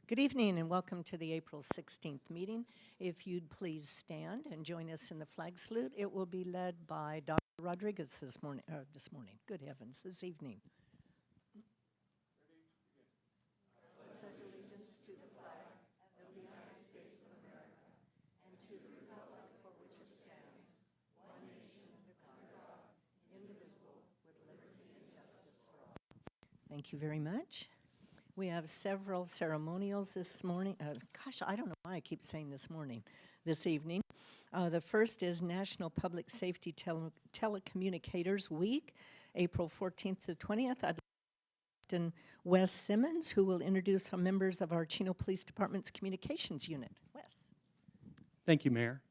Good evening and welcome to the April 16th meeting. If you'd please stand and join us in the flag salute, it will be led by Dr. Rodriguez this morning. Good heavens, this evening. Pledge allegiance to the flag of the United States of America and to the republic for which it stands, one nation under God, indivisible, with liberty and justice for all. Thank you very much. We have several ceremonials this morning. I don't know why I keep saying this evening. The first is National Public Safety Telecommunicators Week, April 14th to 20th. I'd like to Wes Simmons, who will introduce some members of our Chino Police Department's communications unit. Wes. Thank you, Mayor.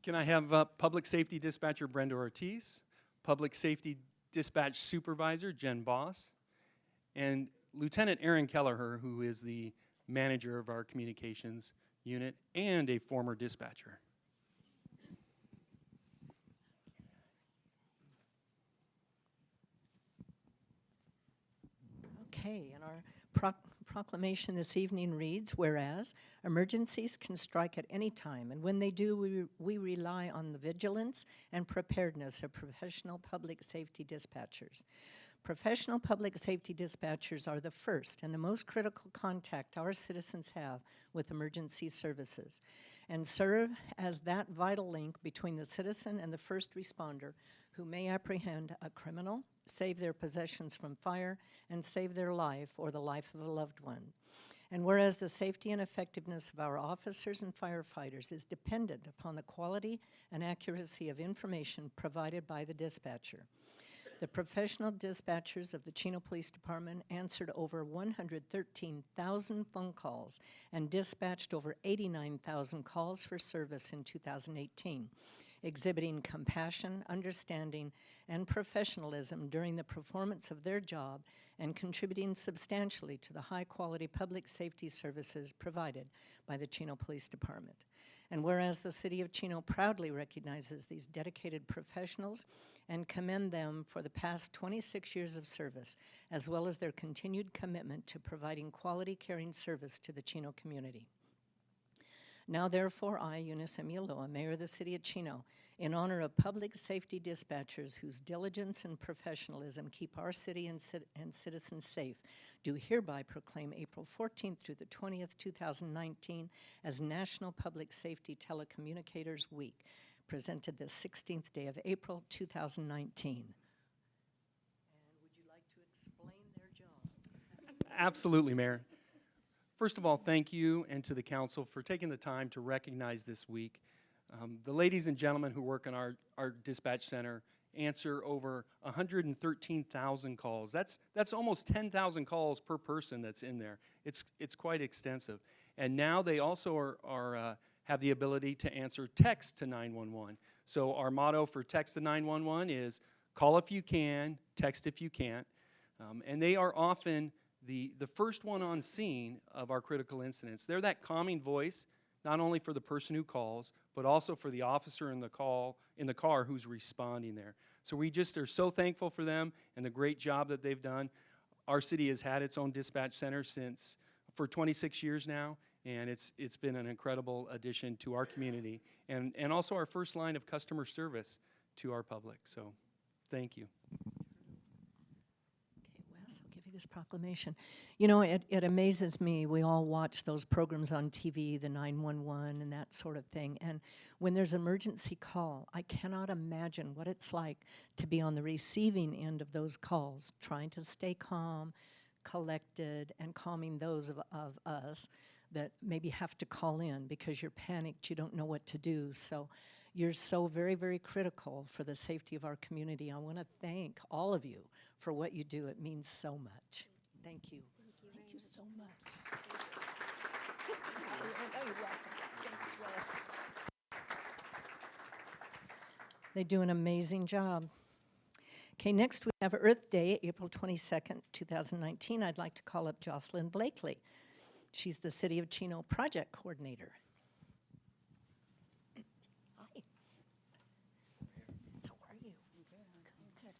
Can I have Public Safety Dispatcher Brenda Ortiz, Public Safety Dispatch Supervisor Jen Boss, and Lieutenant Aaron Kelleher, who is the manager of our communications unit and a former dispatcher. Okay, and our proclamation this evening reads, whereas emergencies can strike at any time, and when they do, we rely on the vigilance and preparedness of professional public safety dispatchers. Professional public safety dispatchers are the first and the most critical contact our citizens have with emergency services and serve as that vital link between the citizen and the first responder who may apprehend a criminal, save their possessions from fire, and save their life or the life of a loved one. And whereas the safety and effectiveness of our officers and firefighters is dependent upon the quality and accuracy of information provided by the dispatcher. The professional dispatchers of the Chino Police Department answered over 113,000 phone calls and dispatched over 89,000 calls for service in 2018, exhibiting compassion, understanding, and professionalism during the performance of their job and contributing substantially to the high-quality public safety services provided by the Chino Police Department. And whereas the City of Chino proudly recognizes these dedicated professionals and commend them for the past 26 years of service, as well as their continued commitment to providing quality caring service to the Chino community. Now therefore, I, Eunice Emialoa, Mayor of the City of Chino, in honor of public safety dispatchers whose diligence and professionalism keep our city and citizens safe, do hereby proclaim April 14th through the 20th, 2019 as National Public Safety Telecommunicators Week, presented the 16th day of April 2019. And would you like to explain their job? Absolutely, Mayor. First of all, thank you and to the council for taking the time to recognize this week. The ladies and gentlemen who work in our dispatch center answer over 113,000 calls. That's almost 10,000 calls per person that's in there. It's quite extensive. And now they also have the ability to answer text to 911. So our motto for text to 911 is call if you can, text if you can't. And they are often the first one on scene of our critical incidents. They're that calming voice, not only for the person who calls, but also for the officer in the car who's responding there. So we just are so thankful for them and the great job that they've done. Our city has had its own dispatch center for 26 years now, and it's been an incredible addition to our community and also our first line of customer service to our public. So thank you. Okay, Wes, I'll give you this proclamation. You know, it amazes me. We all watch those programs on TV, the 911 and that sort of thing. And when there's an emergency call, I cannot imagine what it's like to be on the receiving end of those calls, trying to stay calm, collected, and calming those of us that maybe have to call in because you're panicked, you don't know what to do. So you're so very, very critical for the safety of our community. I want to thank all of you for what you do. It means so much. Thank you. Thank you so much. Oh, you're welcome. Thanks, Wes. They do an amazing job. Okay, next we have Earth Day, April 22nd, 2019. I'd like to call up Jocelyn Blakely. She's the City of Chino Project Coordinator. Hi. How are you? Good. How are you doing? Good.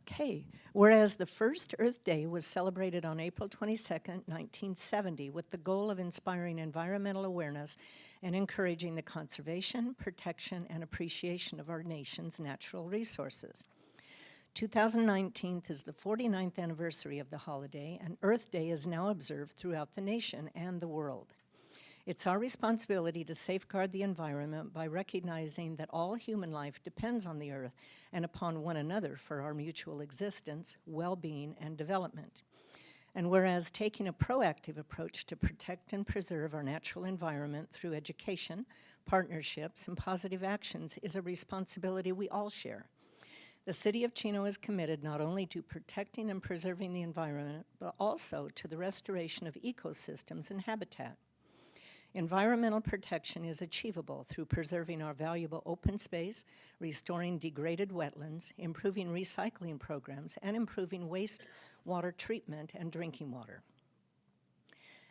Okay, whereas the first Earth Day was celebrated on April 22nd, 1970, with the goal of inspiring environmental awareness and encouraging the conservation, protection, and appreciation of our nation's natural resources. 2019 is the 49th anniversary of the holiday, and Earth Day is now observed throughout the nation and the world. It's our responsibility to safeguard the environment by recognizing that all human life depends on the Earth and upon one another for our mutual existence, well-being, and development. And whereas taking a proactive approach to protect and preserve our natural environment through education, partnerships, and positive actions is a responsibility we all share. The City of Chino is committed not only to protecting and preserving the environment, but also to the restoration of ecosystems and habitat. Environmental protection is achievable through preserving our valuable open space, restoring degraded wetlands, improving recycling programs, and improving wastewater treatment and drinking water.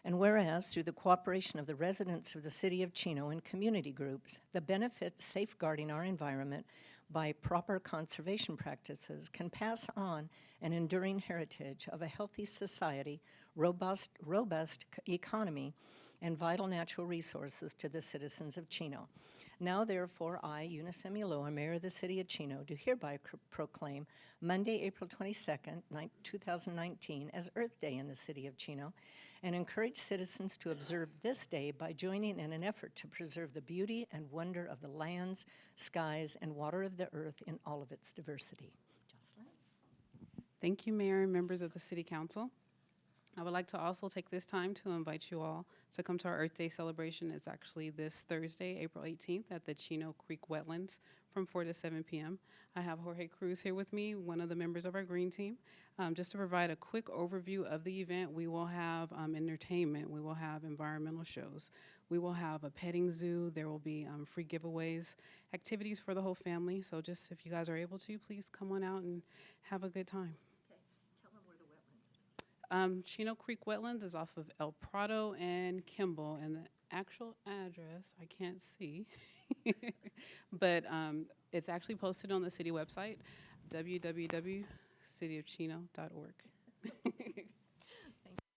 And whereas, through the cooperation of the residents of the City of Chino and community groups, the benefits safeguarding our environment by proper conservation practices can pass on an enduring heritage of a healthy society, robust economy, and vital natural resources to the citizens of Chino. Now, therefore, I, Eunice Emuloa, Mayor of the City of Chino, do hereby proclaim Monday, April 22nd, 2019 as Earth Day in the City of Chino, and encourage citizens to observe this day by joining in an effort to preserve the beauty and wonder of the lands, skies, and water of the earth in all of its diversity. Jocelyn? Thank you, Mayor and members of the City Council. I would like to also take this time to invite you all to come to our Earth Day celebration. It's actually this Thursday, April 18th at the Chino Creek Wetlands from 4 to 7 p.m. I have Jorge Cruz here with me, one of the members of our green team. Just to provide a quick overview of the event, we will have entertainment, we will have environmental shows, we will have a petting zoo, there will be free giveaways, activities for the whole family. So just if you guys are able to, please come on out and have a good time. Tell them where the wetlands is. Chino Creek Wetlands is off of El Prado and Kimball, and the actual address I can't see, but it's actually posted on the city website, www.cityofchino.org. Thank you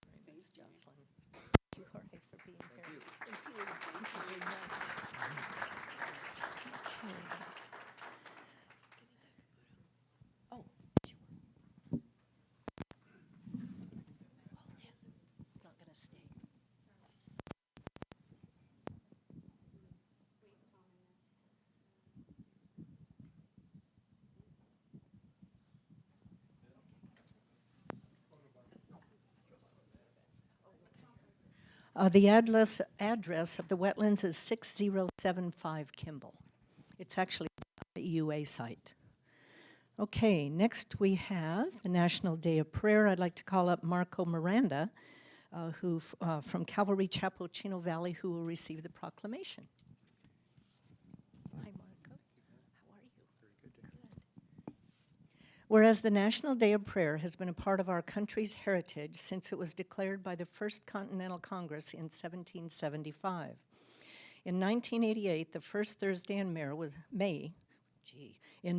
very much, Jocelyn. Thank you, Jorge, for being here. Thank you. Thank you very much. Okay. Oh, sure. Hold this. It's not going to stay. The address of the wetlands is 6075 Kimball. It's actually a EUA site. Okay, next we have the National Day of Prayer. I'd like to call up Marco Miranda, from Calvary Chapel, Chino Valley, who will receive the proclamation. Hi, Marco. How are you? Very good. Good. Whereas the National Day of Prayer has been a part of our country's heritage since it was declared by the First Continental Congress in 1775. In 1988, the first Thursday in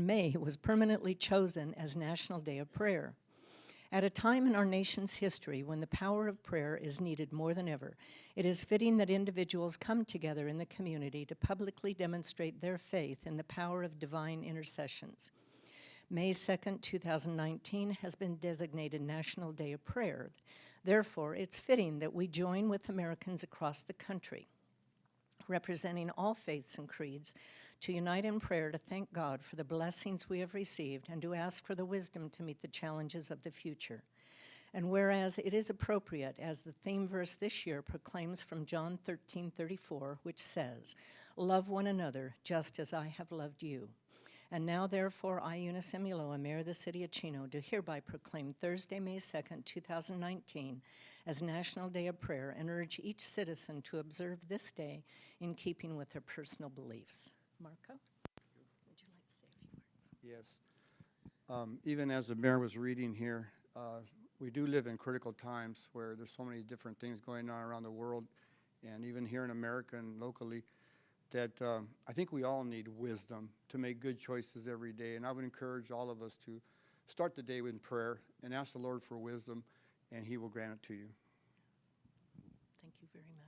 May was permanently chosen as National Day of Prayer. At a time in our nation's history when the power of prayer is needed more than ever, it is fitting that individuals come together in the community to publicly demonstrate their faith in the power of divine intercessions. May 2nd, 2019 has been designated National Day of Prayer. Therefore, it's fitting that we join with Americans across the country, representing all faiths and creeds, to unite in prayer to thank God for the blessings we have received and to ask for the wisdom to meet the challenges of the future. And whereas it is appropriate, as the theme verse this year proclaims from John 13:34, which says, "Love one another just as I have loved you." And now, therefore, I, Eunice Emiloa, Mayor of the City of Chino, do hereby proclaim Thursday, May 2nd, 2019, as National Day of Prayer and urge each citizen to observe this day in keeping with their personal beliefs. Marco, would you like to say a few words? Yes. Even as the mayor was reading here, we do live in critical times where there's so many different things going on around the world, and even here in America and locally, that I think we all need wisdom to make good choices every day. And I would encourage all of us to start the day with prayer and ask the Lord for wisdom, and He will grant it to you. Thank you very much.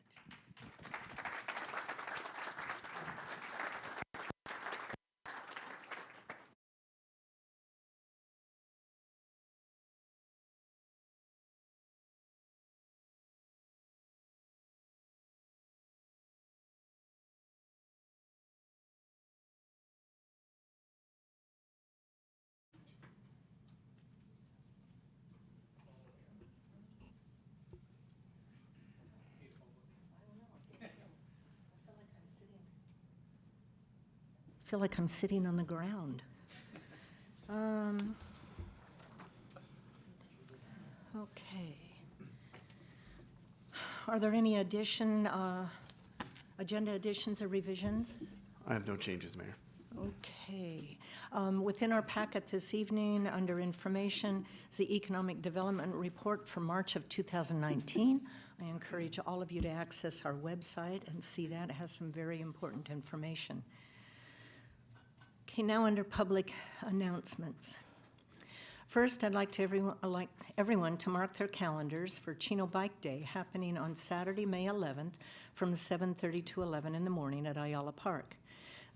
I feel like I'm sitting on the ground. Okay. Are there any agenda additions or revisions? I have no changes, Mayor. Okay. Within our packet this evening, under information, is the Economic Development Report for March of 2019. I encourage all of you to access our website and see that. It has some very important information. Okay, now under public announcements. First, I'd like everyone to mark their calendars for Chino Bike Day happening on Saturday, May 11th from 7:30 to 11 in the morning at Ayala Park.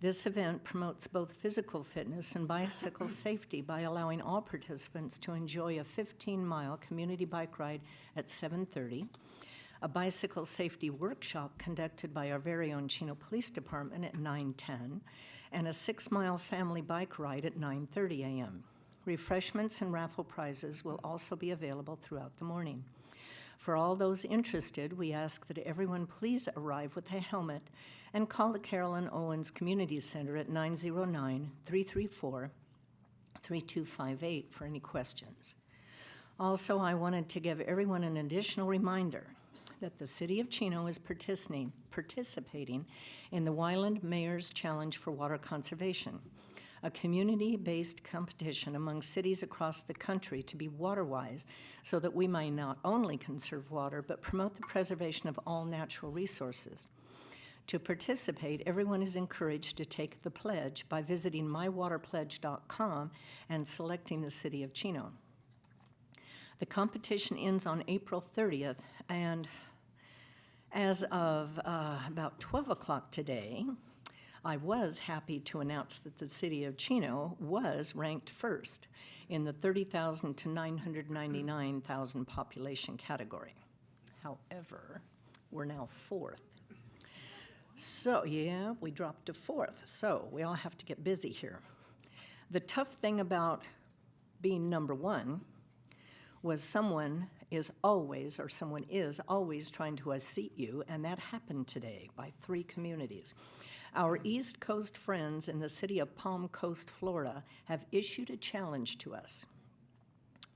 This event promotes both physical fitness and bicycle safety by allowing all participants to enjoy a 15-mile community bike ride at 7:30, a bicycle safety workshop conducted by our very own Chino Police Department at 9:10, and a 6-mile family bike ride at 9:30 a.m. Refreshments and raffle prizes will also be available throughout the morning. For all those interested, we ask that everyone please arrive with a helmet and call the Carolyn Owens Community Center at 909-334-3258 for any questions. Also, I wanted to give everyone an additional reminder that the City of Chino is participating in the Wyland Mayor's Challenge for Water Conservation, a community-based competition among cities across the country to be water-wise so that we may not only conserve water but promote the preservation of all natural resources. To participate, everyone is encouraged to take the pledge by visiting mywaterpledge.com and selecting the City of Chino. The competition ends on April 30th, and as of about 12 o'clock today, I was happy to announce that the City of Chino was ranked first in the 30,000 to 999,000 population category. However, we're now fourth. So, yeah, we dropped to fourth, so we all have to get busy here. The tough thing about being number one was someone is always trying to unseat you, and that happened today by 3 communities. Our East Coast friends in the city of Palm Coast, Florida, have issued a challenge to us.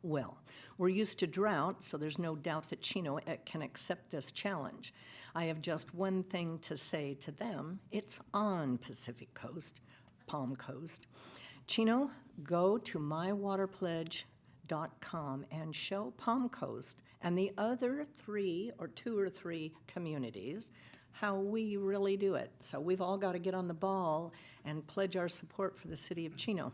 Well, we're used to drought, so there's no doubt that Chino can accept this challenge. I have just one thing to say to them. It's on Pacific Coast, Palm Coast. Chino, go to mywaterpledge.com and show Palm Coast and the other 2 or 3 communities how we really do it. So we've all got to get on the ball and pledge our support for the City of Chino.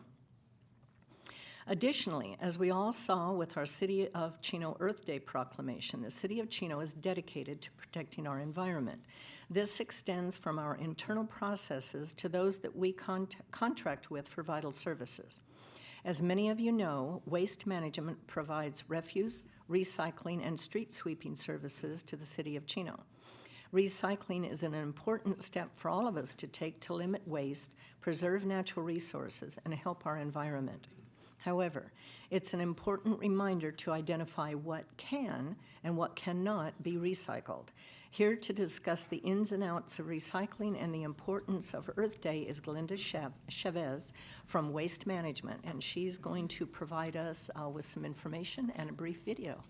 Additionally, as we all saw with our City of Chino Earth Day proclamation, the City of Chino is dedicated to protecting our environment. This extends from our internal processes to those that we contract with for vital services. As many of you know, Waste Management provides refuse, recycling, and street sweeping services to the city of Chino. Recycling is an important step for all of us to take to limit waste, preserve natural resources, and help our environment. However, it's an important reminder to identify what can and what cannot be recycled. Here to discuss the ins and outs of recycling and the importance of Earth Day is Glenda Chavez from Waste Management, and she's going to provide us with some information and a brief video.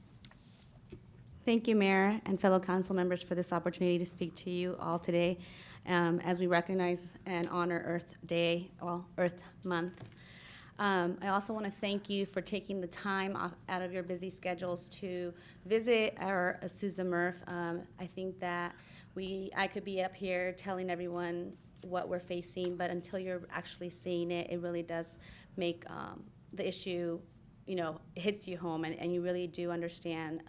Thank you, Mayor and fellow council members, for this opportunity to speak to you all today as we recognize and honor Earth Day, or Earth Month. I also want to thank you for taking the time out of your busy schedules to visit our Azusa MRF. I think that I could be up here telling everyone what we're facing, but until you're actually seeing it, it really does make the issue, hits you home, and you really do understand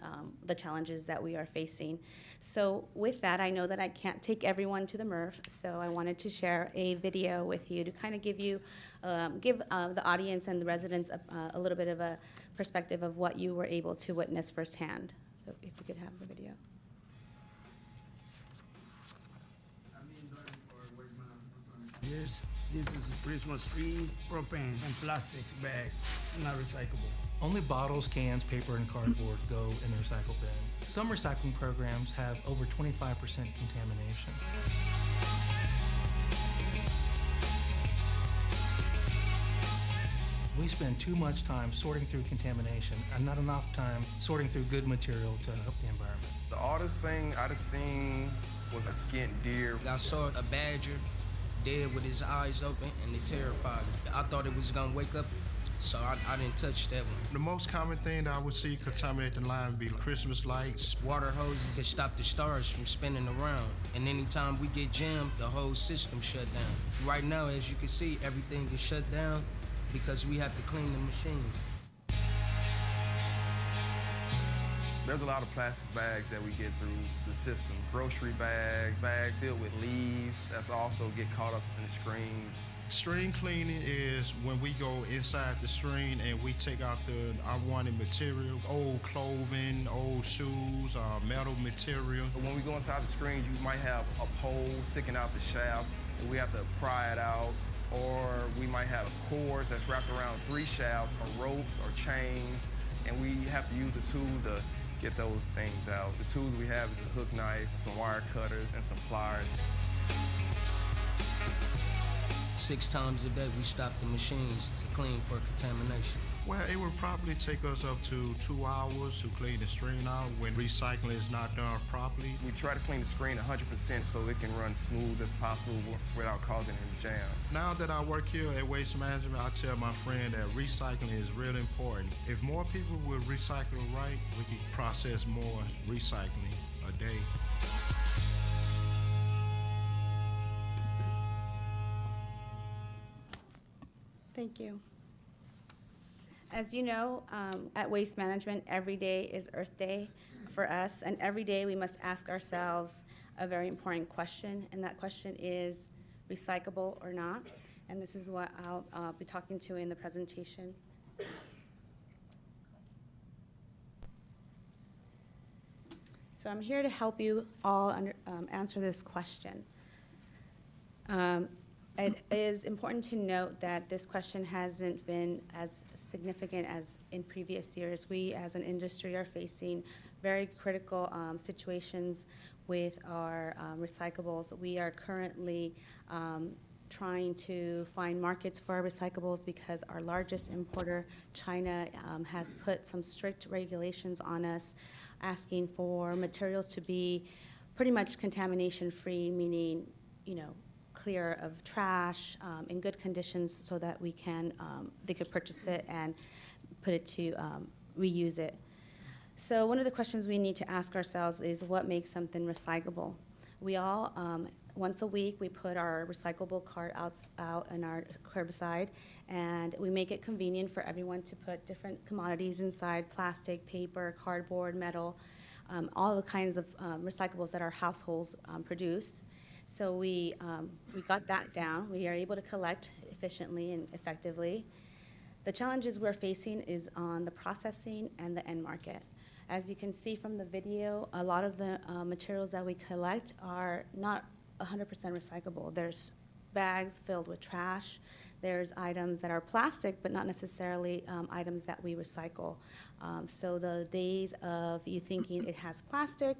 the challenges that we are facing. So with that, I know that I can't take everyone to the MRF, so I wanted to share a video with you to kind of give you, give the audience and the residents a little bit of a perspective of what you were able to witness firsthand. So if we could have the video. Years. This is Christmas tree, propane, and plastics bag. It's not recyclable. Only bottles, cans, paper, and cardboard go in the recycle bin. Some recycling programs have over 25% contamination. We spend too much time sorting through contamination and not enough time sorting through good material to help the environment. The oddest thing I'd have seen was a skint deer. I saw a badger dead with his eyes open, and it terrified me. I thought it was gonna wake up, so I didn't touch that one. The most common thing that I would see contaminate the line would be Christmas lights. Water hoses that stop the stars from spinning around, and anytime we get jammed, the whole system shut down. Right now, as you can see, everything is shut down because we have to clean the machines. There's a lot of plastic bags that we get through the system. Grocery bags, bags filled with leaves, that's also get caught up in the screens. String cleaning is when we go inside the string and we take out the unwanted material, old clothing, old shoes, metal material. But when we go inside the screens, you might have a pole sticking out the shaft, and we have to pry it out. Or we might have cords that's wrapped around 3 shafts, or ropes, or chains, and we have to use the tools to get those things out. The tools we have is a hook knife, some wire cutters, and some pliers. 6 times a day, we stop the machines to clean for contamination. Well, it would probably take us up to 2 hours to clean the screen out when recycling is not done properly. We try to clean the screen 100% so it can run smooth as possible without causing any jam. Now that I work here at Waste Management, I tell my friend that recycling is really important. If more people would recycle right, we could process more recycling a day. Thank you. As you know, at Waste Management, every day is Earth Day for us, and every day we must ask ourselves a very important question, and that question is recyclable or not? And this is what I'll be talking to in the presentation. So I'm here to help you all answer this question. It is important to note that this question hasn't been as significant as in previous years. We, as an industry, are facing very critical situations with our recyclables. We are currently trying to find markets for our recyclables because our largest importer, China, has put some strict regulations on us, asking for materials to be pretty much contamination-free, meaning, clear of trash, in good conditions, so that they could purchase it and put it to reuse it. So one of the questions we need to ask ourselves is what makes something recyclable? We all, once a week, we put our recyclable cart out on our curbside, and we make it convenient for everyone to put different commodities inside: plastic, paper, cardboard, metal, all the kinds of recyclables that our households produce. So we got that down. We are able to collect efficiently and effectively. The challenges we're facing is on the processing and the end market. As you can see from the video, a lot of the materials that we collect are not 100% recyclable. There's bags filled with trash. There's items that are plastic, but not necessarily items that we recycle. So the days of you thinking it has plastic,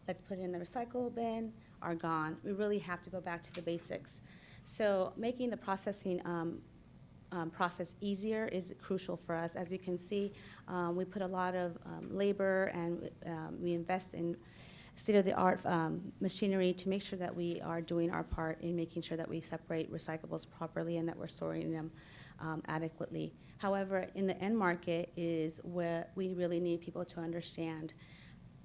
let's put it in the recycle bin, are gone. We really have to go back to the basics. So making the processing process easier is crucial for us. As you can see, we put a lot of labor and we invest in state-of-the-art machinery to make sure that we are doing our part in making sure that we separate recyclables properly and that we're storing them adequately. However, in the end market is where we really need people to understand.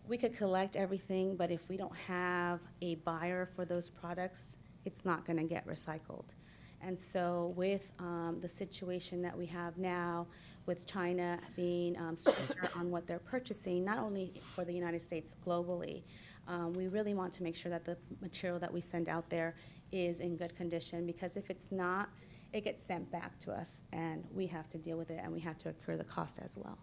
We could collect everything, but if we don't have a buyer for those products, it's not going to get recycled. And so with the situation that we have now, with China being stricter on what they're purchasing, not only for the United States, globally, we really want to make sure that the material that we send out there is in good condition, because if it's not, it gets sent back to us, and we have to deal with it, and we have to incur the cost as well.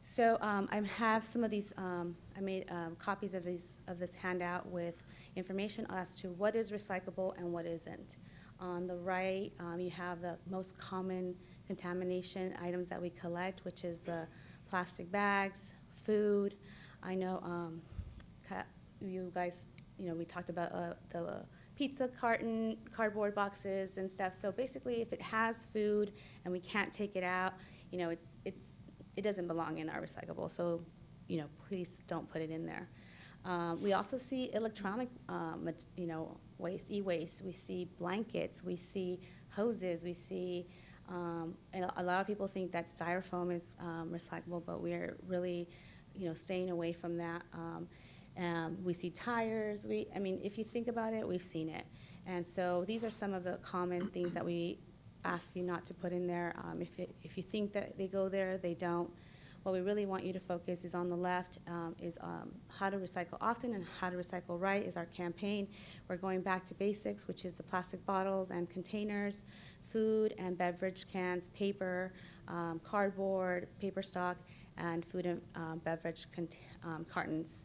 So I have some of these, I made copies of this handout with information as to what is recyclable and what isn't. On the right, you have the most common contamination items that we collect, which is the plastic bags, food. I know you guys, we talked about the pizza carton, cardboard boxes and stuff. So basically, if it has food and we can't take it out, it doesn't belong in our recyclable. So, please don't put it in there. We also see electronic, waste, e-waste. We see blankets. We see hoses. We see, and a lot of people think that styrofoam is recyclable, but we're really, staying away from that. We see tires. If you think about it, we've seen it. And so these are some of the common things that we ask you not to put in there. If you think that they go there, they don't. What we really want you to focus is on the left, is how to recycle often and how to recycle right is our campaign. We're going back to basics, which is the plastic bottles and containers, food and beverage cans, paper, cardboard, paper stock, and food and beverage cartons.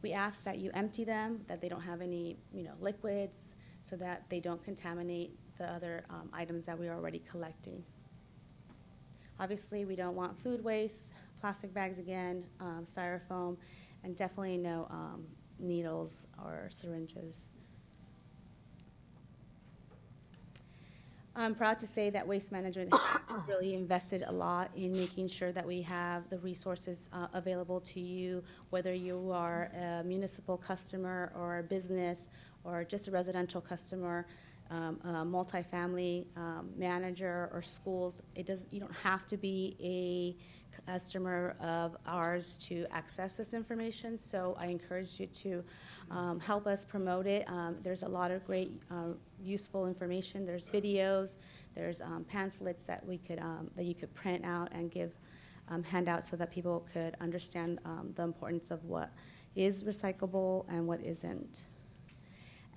We ask that you empty them, that they don't have any liquids, so that they don't contaminate the other items that we're already collecting. Obviously, we don't want food waste, plastic bags again, styrofoam, and definitely no needles or syringes. I'm proud to say that Waste Management has really invested a lot in making sure that we have the resources available to you, whether you are a municipal customer or a business or just a residential customer, a multifamily manager or schools. You don't have to be a customer of ours to access this information, so I encourage you to help us promote it. There's a lot of great useful information. There's videos, there's pamphlets that that you could print out and give handouts so that people could understand the importance of what is recyclable and what isn't.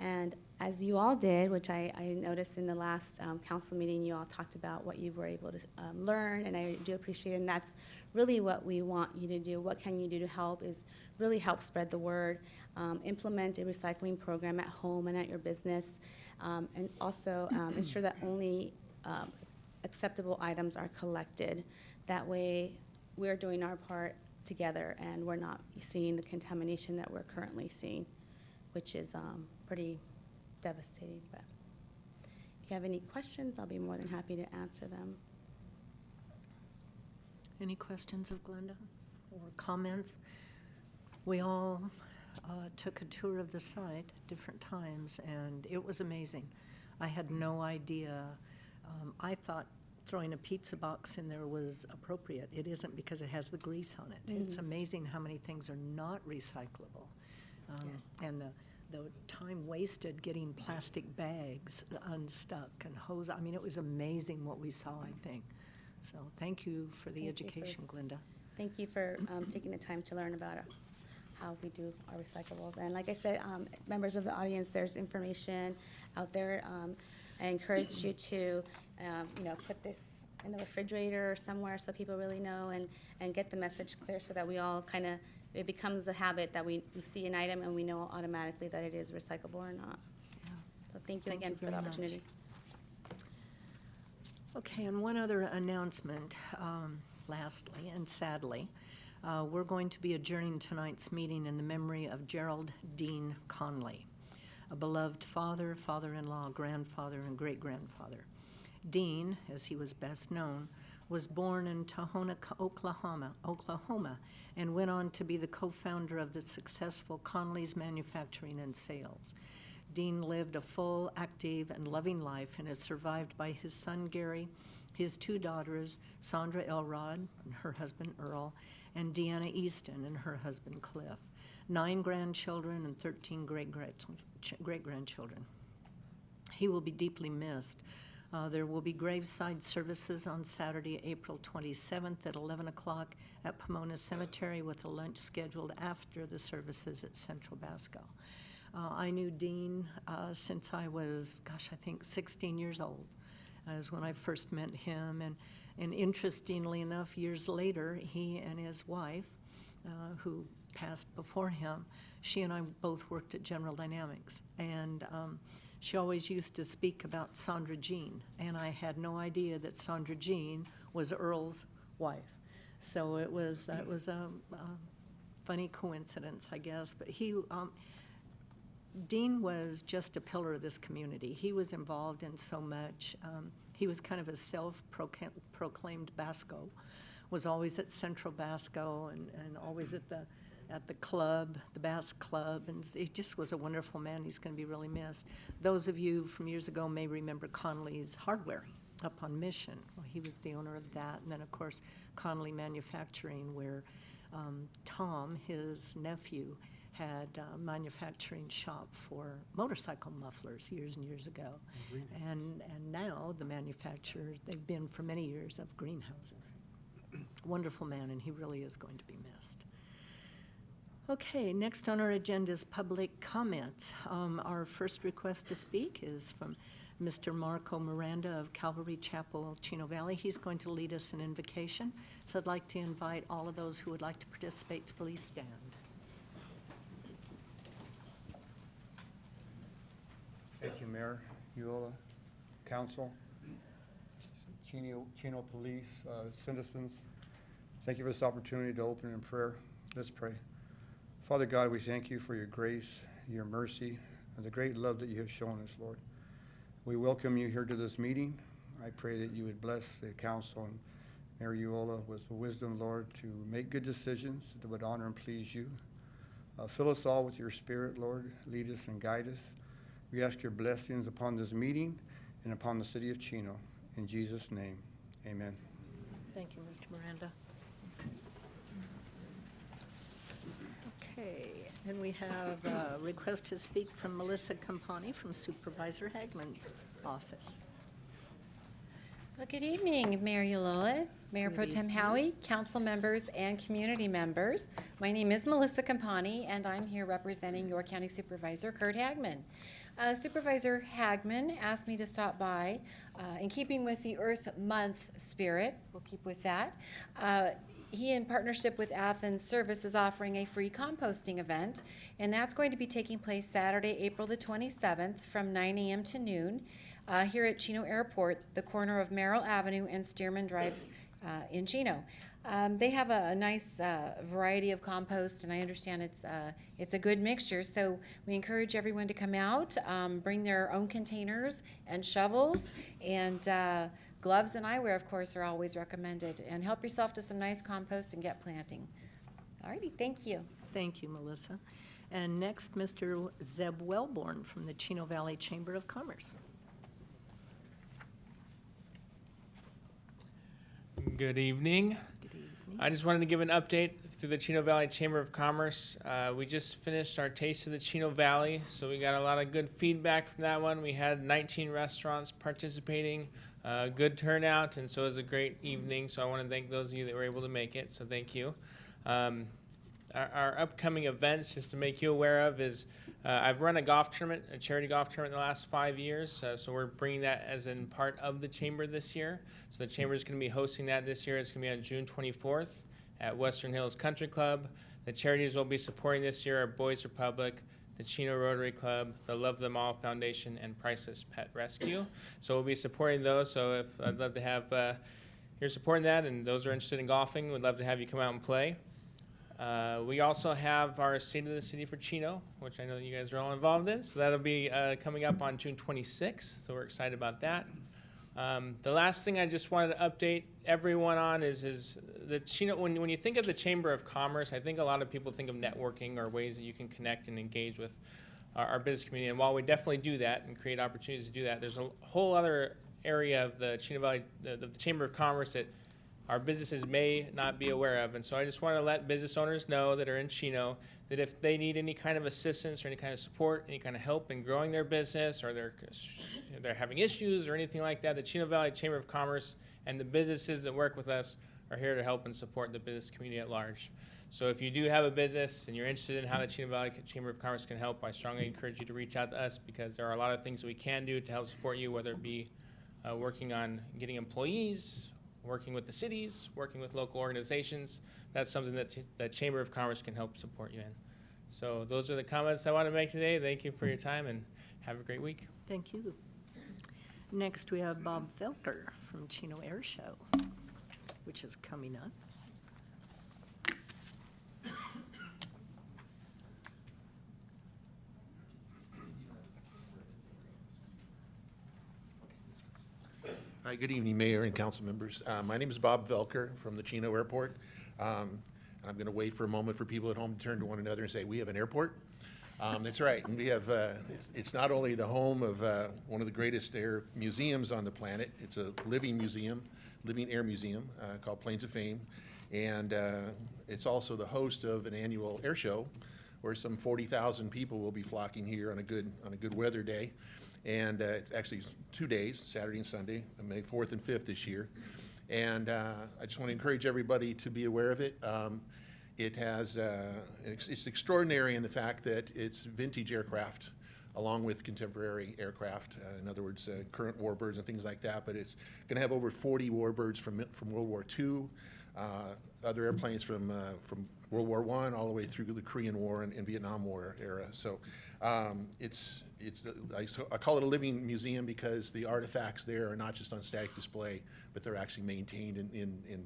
And as you all did, which I noticed in the last council meeting, you all talked about what you were able to learn, and I do appreciate it, and that's really what we want you to do. What can you do to help is really help spread the word, implement a recycling program at home and at your business, and also ensure that only acceptable items are collected. That way, we're doing our part together, and we're not seeing the contamination that we're currently seeing, which is pretty devastating. But if you have any questions, I'll be more than happy to answer them. Any questions of Glenda or comments? We all took a tour of the site at different times, and it was amazing. I had no idea. I thought throwing a pizza box in there was appropriate. It isn't, because it has the grease on it. It's amazing how many things are not recyclable. Yes. And the time wasted getting plastic bags unstuck and hose. I mean, it was amazing what we saw, I think. So thank you for the education, Glenda. Thank you for taking the time to learn about how we do our recyclables. And like I said, members of the audience, there's information out there. I encourage you to, put this in the refrigerator or somewhere so people really know and get the message clear so that we all kind of, it becomes a habit that we see an item and we know automatically that it is recyclable or not. So thank you Thank you again for the very much. opportunity. Okay, and one other announcement, lastly and sadly. We're going to be adjourning tonight's meeting in the memory of Gerald Dean Conley, a beloved father, father-in-law, grandfather, and great-grandfather. Dean, as he was best known, was born in Tahona, Oklahoma, and went on to be the co-founder of the successful Conley's Manufacturing and Sales. Dean lived a full, active, and loving life and is survived by his son Gary, his 2 daughters, Sandra Elrod and her husband Earl, and Deanna Easton and her husband Cliff, 9 grandchildren and 13 great-grandchildren. He will be deeply missed. There will be graveside services on Saturday, April 27th at 11 o'clock at Pomona Cemetery with a lunch scheduled after the services at Central Basco. I knew Dean since I was, I think 16 years old. Is when I first met him, and interestingly enough, years later, he and his wife, who passed before him, she and I both worked at General Dynamics, and she always used to speak about Sandra Jean, and I had no idea that Sandra Jean was Earl's wife. So it was a funny coincidence, I guess, but Dean was just a pillar of this community. He was involved in so much. He was kind of a self-proclaimed Basco, was always at Central Basco and always at the club, the Bass Club, and he just was a wonderful man. He's going to be really missed. Those of you from years ago may remember Conley's Hardware up on Mission. Well, he was the owner of that. And then, of course, Conley Manufacturing, where Tom, his nephew, had a manufacturing shop for motorcycle mufflers years and years ago. And now the manufacturers, they've been for many years, of greenhouses. Wonderful man, and he really is going to be missed. Okay, next on our agenda is public comments. Our first request to speak is from Mr. Marco Miranda of Calvary Chapel, Chino Valley. He's going to lead us in invocation. So I'd like to invite all of those who would like to participate to please stand. Thank you, Mayor, Eola, Council, Chino Police, citizens. Thank you for this opportunity to open in prayer. Let's pray. Father God, we thank you for your grace, your mercy, and the great love that you have shown us, Lord. We welcome you here to this meeting. I pray that you would bless the council and Mayor Eola with the wisdom, Lord, to make good decisions that would honor and please you. Fill us all with your spirit, Lord. Lead us and guide us. We ask your blessings upon this meeting and upon the city of Chino. In Jesus' name, amen. Thank you, Mr. Miranda. Okay, and we have a request to speak from Melissa Campani from Supervisor Hagman's office. Well, good evening, Mayor Eola, Mayor Pro Tem Howie, council members, and community members. My name is Melissa Campani, and I'm here representing your County Supervisor, Kurt Hagman. Supervisor Hagman asked me to stop by, in keeping with the Earth Month spirit, we'll keep with that. He, in partnership with Athens Service, is offering a free composting event, and that's going to be taking place Saturday, April the 27th from 9 a.m. to noon here at Chino Airport, the corner of Merrill Avenue and Stearman Drive in Chino. They have a nice variety of compost, and I understand it's a good mixture, so we encourage everyone to come out, bring their own containers and shovels, and gloves and eyewear, of course, are always recommended, and help yourself to some nice compost and get planting. All righty, thank you. Thank you, Melissa. And next, Mr. Zeb Wellborn from the Chino Valley Chamber of Commerce. Good evening. I just wanted to give an update through the Chino Valley Chamber of Commerce. We just finished our Taste of the Chino Valley, so we got a lot of good feedback from that one. We had 19 restaurants participating, good turnout, and so it was a great evening. So I want to thank those of you that were able to make it, so thank you. Our upcoming events, just to make you aware of, is I've run a golf tournament, a charity golf tournament in the last 5 years, so we're bringing that as in part of the Chamber this year. So the Chamber is going to be hosting that this year. It's going to be on June 24th at Western Hills Country Club. The charities we'll be supporting this year are Boys Republic, the Chino Rotary Club, the Love Them All Foundation, and Priceless Pet Rescue. So we'll be supporting those, so I'd love to have, you're supporting that, and those are interested in golfing, we'd love to have you come out and play. We also have our State of the City for Chino, which I know you guys are all involved in. So that'll be coming up on June 26th. So we're excited about that. The last thing I just wanted to update everyone on is the Chino. When you think of the Chamber of Commerce, I think a lot of people think of networking or ways that you can connect and engage with our business community. And while we definitely do that and create opportunities to do that, there's a whole other area of the Chino Valley, the Chamber of Commerce that our businesses may not be aware of. And so I just want to let business owners know that are in Chino that if they need any kind of assistance or any kind of support, any kind of help in growing their business, or they're having issues or anything like that, the Chino Valley Chamber of Commerce and the businesses that work with us are here to help and support the business community at large. So if you do have a business and you're interested in how the Chino Valley Chamber of Commerce can help, I strongly encourage you to reach out to us, because there are a lot of things that we can do to help support you, whether it be working on getting employees, working with the cities, working with local organizations. That's something that the Chamber of Commerce can help support you in. So those are the comments I want to make today. Thank you for your time, and have a great week. Thank you. Next, we have Bob Felker from Chino Air Show, which is coming up. Hi, good evening, Mayor and council members. My name is Bob Velker from the Chino Airport. And I'm going to wait for a moment for people at home to turn to one another and say, we have an airport? That's right. And we have, it's not only the home of one of the greatest air museums on the planet, it's a living museum, living air museum called Planes of Fame. And it's also the host of an annual air show where some 40,000 people will be flocking here on a good weather day. And it's actually 2 days, Saturday and Sunday, May 4th and 5th this year. And I just want to encourage everybody to be aware of it. It has, it's extraordinary in the fact that it's vintage aircraft along with contemporary aircraft, in other words, current warbirds and things like that. But it's going to have over 40 warbirds from World War II, other airplanes from World War I all the way through the Korean War and Vietnam War era. So I call it a living museum because the artifacts there are not just on static display, but they're actually maintained in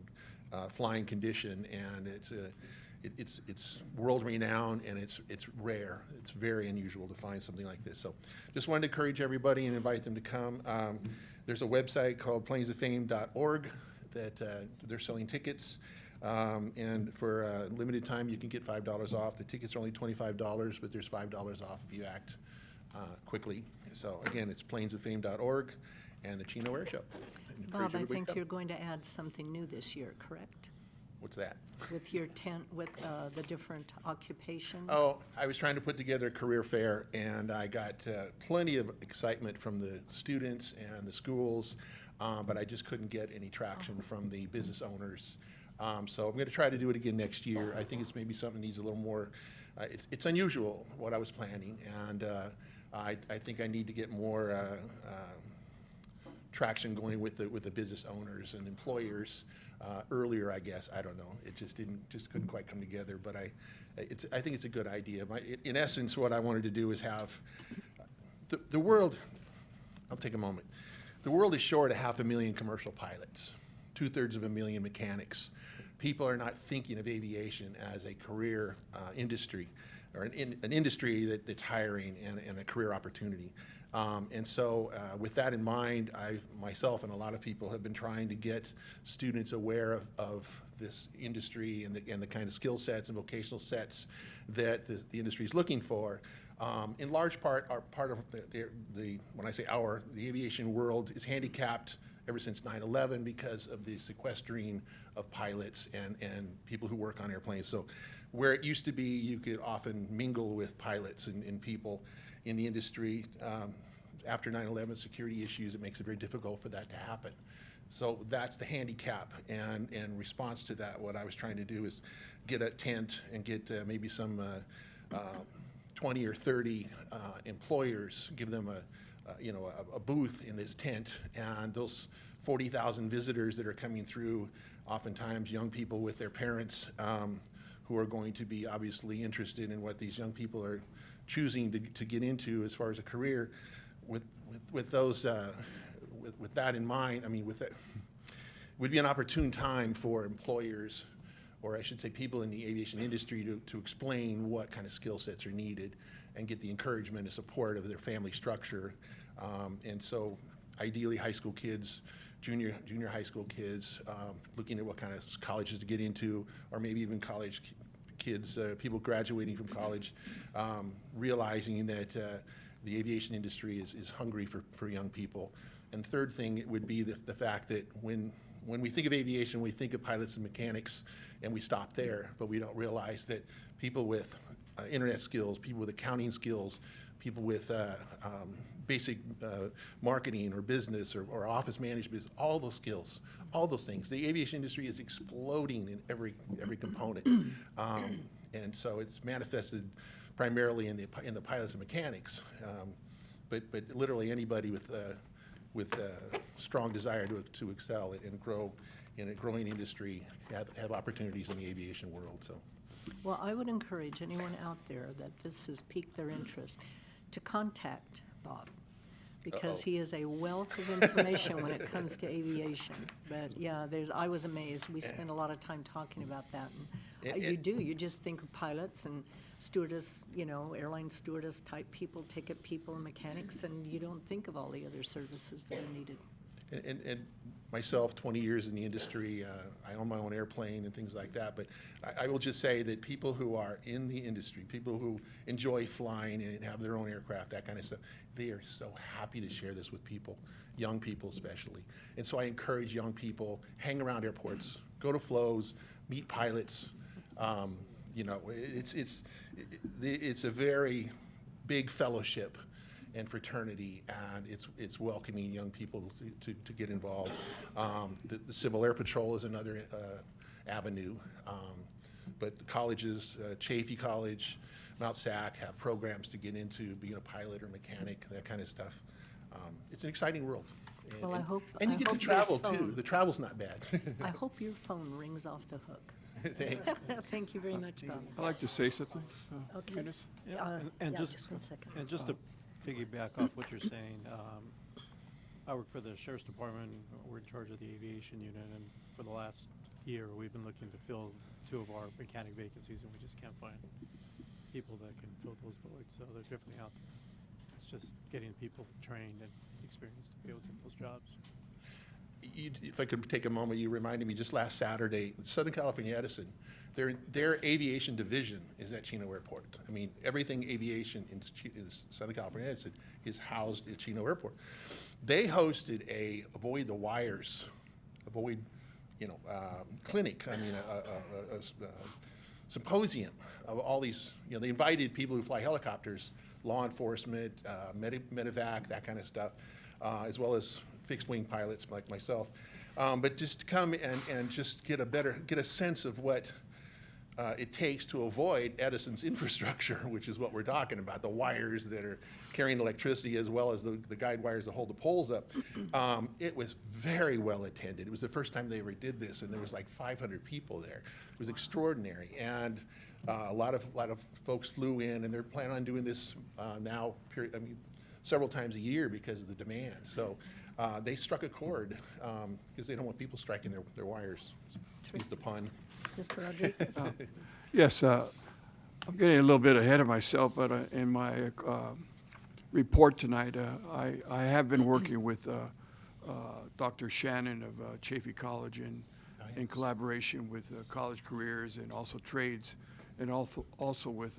flying condition, and it's world renowned, and it's rare. It's very unusual to find something like this. So just wanted to encourage everybody and invite them to come. There's a website called presentation.The that they're selling tickets. And for a limited time, you can get $5 off. The tickets are only $25, but there's $5 off if you act quickly. So again, it's planesoffame.org and the Chino Air Show. Bob, I think you're going to add something new this year, correct? What's that? With your tent, with the different occupations? Oh, I was trying to put together a career fair, and I got plenty of excitement from the students and the schools, but I just couldn't get any traction from the business owners. So I'm going to try to do it again next year. I think it's maybe something that needs a little more, it's unusual what I was planning, and I think I need to get more traction going with the business owners and employers earlier, I guess. I don't know. It just couldn't quite come together, but I think it's a good idea. In essence, what I wanted to do is have the world, I'll take a moment. The world is short of 500,000 commercial pilots, 2/3 of a million mechanics. People are not thinking of aviation as a career industry, or an industry that's hiring and a career opportunity. And so with that in mind, I myself and a lot of people have been trying to get students aware of this industry and the kind of skill sets and vocational sets that the industry is looking for. In large part, are part of when I say the aviation world is handicapped ever since 9/11 because of the sequestering of pilots and people who work on airplanes. So where it used to be you could often mingle with pilots and people in the industry, after 9/11 security issues, it makes it very difficult for that to happen. So that's the handicap, and in response to that, what I was trying to do is get a tent and get maybe some 20 or 30 employers, give them a booth in this tent, and those 40,000 visitors that are coming through, oftentimes young people with their parents, who are going to be obviously interested in what these young people are choosing to get into as far as a career. With those, with that in mind, I mean, with that, would be an opportune time for employers, or I should say people in the aviation industry, to explain what kind of skill sets are needed and get the encouragement and support of their family structure. And so ideally high school kids, junior high school kids, looking at what kind of colleges to get into, or maybe even college kids, people graduating from college, realizing that the aviation industry is hungry for young people. And third thing would be the fact that when we think of aviation, we think of pilots and mechanics, and we stop there, but we don't realize that people with internet skills, people with accounting skills, people with basic marketing or business or office management, all those skills, all those things. The aviation industry is exploding in every component, and so it's manifested primarily in the pilots and mechanics, but literally anybody with strong desire to excel and grow in a growing industry have opportunities in the aviation world. So. Well, I would encourage anyone out there that this has piqued their interest to contact Bob, because he is a wealth of information when it comes to aviation. But yeah, I was amazed. We spent a lot of time talking about that. And you just think of pilots and stewardess, airline stewardess type people, ticket people, and mechanics, and you don't think of all the other services that are needed. And myself, 20 years in the industry, I own my own airplane and things like that, but I will just say that people who are in the industry, people who enjoy flying and have their own aircraft, that kind of stuff, they are so happy to share this with people, young people especially. And so I encourage young people, hang around airports, go to flows, meet pilots. It's a very big fellowship and fraternity, and it's welcoming young people to get involved. The Civil Air Patrol is another avenue, but the colleges, Chaffee College, Mount Sac, have programs to get into being a pilot or mechanic, that kind of stuff. It's an exciting world. Well, I hope. And you get to travel too. The travel's not bad. I hope your phone rings off the hook. Thanks. Thank you very much, Bob. I'd like to say something. Okay. Eunice? Yeah, just 1 second. And just to piggyback off what you're saying, I work for the Sheriff's Department. We're in charge of the aviation unit, and for the last year, we've been looking to fill 2 of our mechanic vacancies, and we just can't find people that can fill those voids. So they're definitely out there. It's just getting people trained and experienced to be able to take those jobs. If I could take a moment, you reminded me just last Saturday, Southern California Edison, their aviation division is at Chino Airport. I mean, everything aviation in Southern California Edison is housed at Chino Airport. They hosted a Avoid the Wires, clinic. I mean, a symposium of all these. They invited people who fly helicopters, law enforcement, medevac, that kind of stuff, as well as fixed-wing pilots like myself, but just to come and just get a sense of what it takes to avoid Edison's infrastructure, which is what we're talking about, the wires that are carrying electricity as well as the guide wires that hold the poles up. It was very well attended. It was the first time they ever did this, and there was like 500 people there. It was extraordinary, and a lot of folks flew in, and they're planning on doing this now. Several times a year because of the demand. So they struck a chord because they don't want people striking their wires. Excuse the pun. Mr. Rodriguez? Yes, I'm getting a little bit ahead of myself, but in my report tonight, I have been working with Dr. Shannon of Chaffee College in collaboration with college careers and also trades, and also with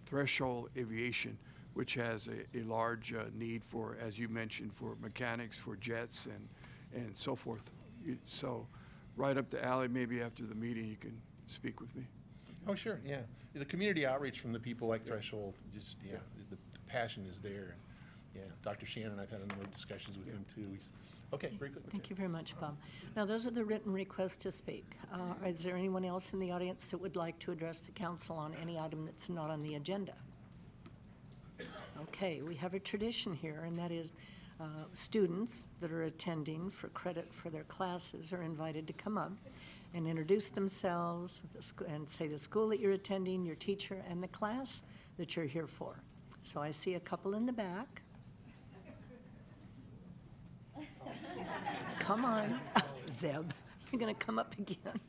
Threshold Aviation, which has a large need for, as you mentioned, for mechanics, for jets, and so forth. So right up the alley, maybe after the meeting, you can speak with me. Oh, sure, yeah. The community outreach from the people like Threshold, just, the passion is there. Yeah, Dr. Shannon, I've had a number of discussions with him too. Okay, very good. Thank you very much, Bob. Now, those are the written requests to speak. Is there anyone else in the audience that would like to address the council on any item that's not on the agenda? Okay, we have a tradition here, and that is students that are attending for credit for their classes are invited to come up and introduce themselves and say the school that you're attending, your teacher, and the class that you're here for. So I see a couple in the back. Come on, Zeb, you're going to come up again.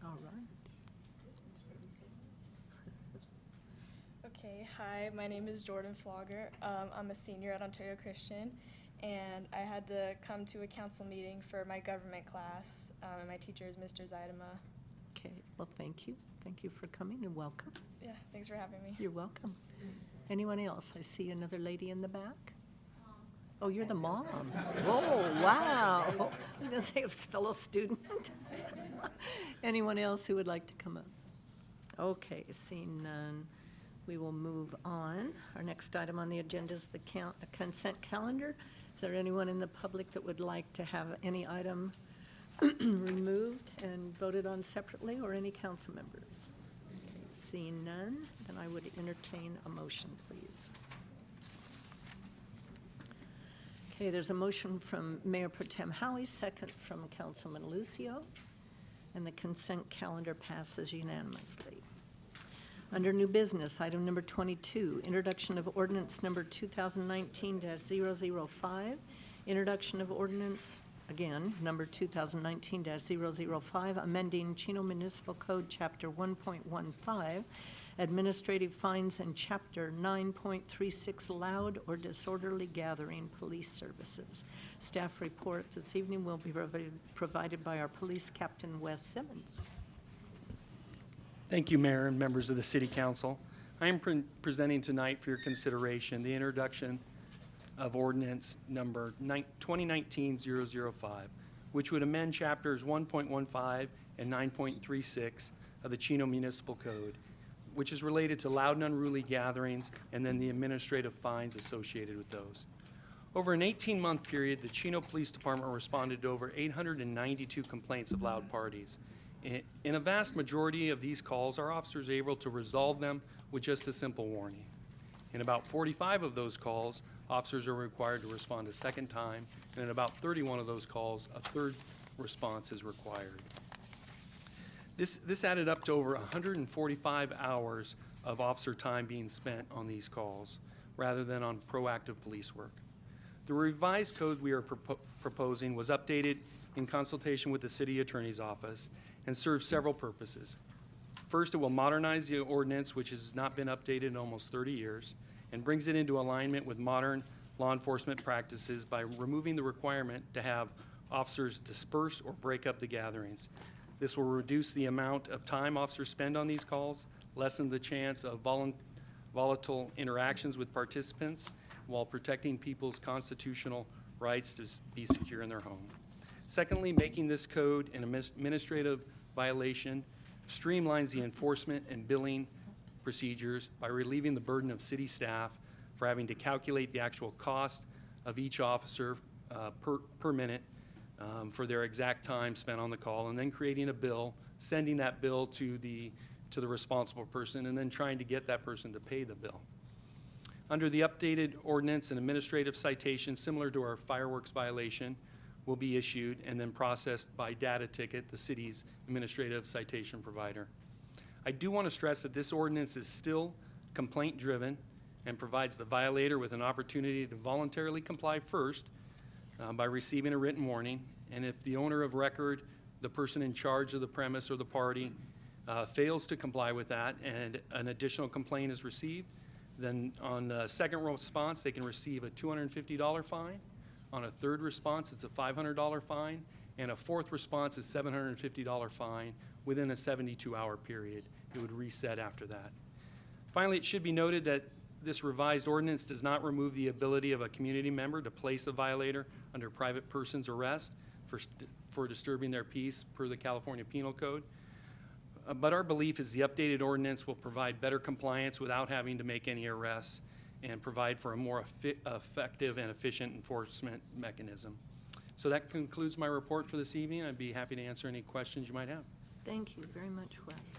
All right. Okay, hi, my name is Jordan Flogger. I'm a senior at Ontario Christian, and I had to come to a council meeting for my government class, and my teacher is Mr. Zaidama. Okay, well, thank you. Thank you for coming and welcome. Yeah, thanks for having me. You're welcome. Anyone else? I see another lady in the back. Oh, you're the mom. Oh, wow. I was going to say a fellow student. Anyone else who would like to come up? Okay, seeing none, we will move on. Our next item on the agenda is the consent calendar. Is there anyone in the public that would like to have any item removed and voted on separately, or any council members? Okay, seeing none, then I would entertain a motion, please. Okay, there's a motion from Mayor Pro Tem Howie, second from Councilman Lucio, and the consent calendar passes unanimously. Under new business, item number 22, introduction of ordinance number 2019-005, introduction of ordinance, again, number 2019-005, amending Chino Municipal Code, Chapter 1.15, Administrative Fines, and Chapter 9.36, Loud or Disorderly Gathering Police Services. Staff report this evening will be provided by our Police Captain, Wes Simmons. Thank you, Mayor and members of the City Council. I am presenting tonight for your consideration the introduction of ordinance number 2019-005, which would amend chapters 1.15 and 9.36 of the Chino Municipal Code, which is related to loud and unruly gatherings and then the administrative fines associated with those. Over an 18-month period, the Chino Police Department responded to over 892 complaints of loud parties. In a vast majority of these calls, our officers are able to resolve them with just a simple warning. In about 45 of those calls, officers are required to respond a second time, and in about 31 of those calls, a third response is required. This added up to over 145 hours of officer time being spent on these calls, rather than on proactive police work. The revised code we are proposing was updated in consultation with the City Attorney's Office and serves several purposes. First, it will modernize the ordinance, which has not been updated in almost 30 years, and brings it into alignment with modern law enforcement practices by removing the requirement to have officers disperse or break up the gatherings. This will reduce the amount of time officers spend on these calls, lessen the chance of volatile interactions with participants, while protecting people's constitutional rights to be secure in their home. Secondly, making this code an administrative violation streamlines the enforcement and billing procedures by relieving the burden of city staff for having to calculate the actual cost of each officer per minute for their exact time spent on the call, and then creating a bill, sending that bill to the responsible person, and then trying to get that person to pay the bill. Under the updated ordinance, an administrative citation similar to our fireworks violation will be issued and then processed by Data Ticket, the city's administrative citation provider. I do want to stress that this ordinance is still complaint-driven and provides the violator with an opportunity to voluntarily comply first by receiving a written warning, and if the owner of record, the person in charge of the premise or the party, fails to comply with that and an additional complaint is received, then on the second response, they can receive a $250 fine. On a third response, it's a $500 fine, and a fourth response is $750 fine within a 72-hour period. It would reset after that. Finally, it should be noted that this revised ordinance does not remove the ability of a community member to place a violator under private person's arrest for disturbing their peace per the California Penal Code. But our belief is the updated ordinance will provide better compliance without having to make any arrests and provide for a more effective and efficient enforcement mechanism. So that concludes my report for this evening. I'd be happy to answer any questions you might have. Thank you very much, Wes.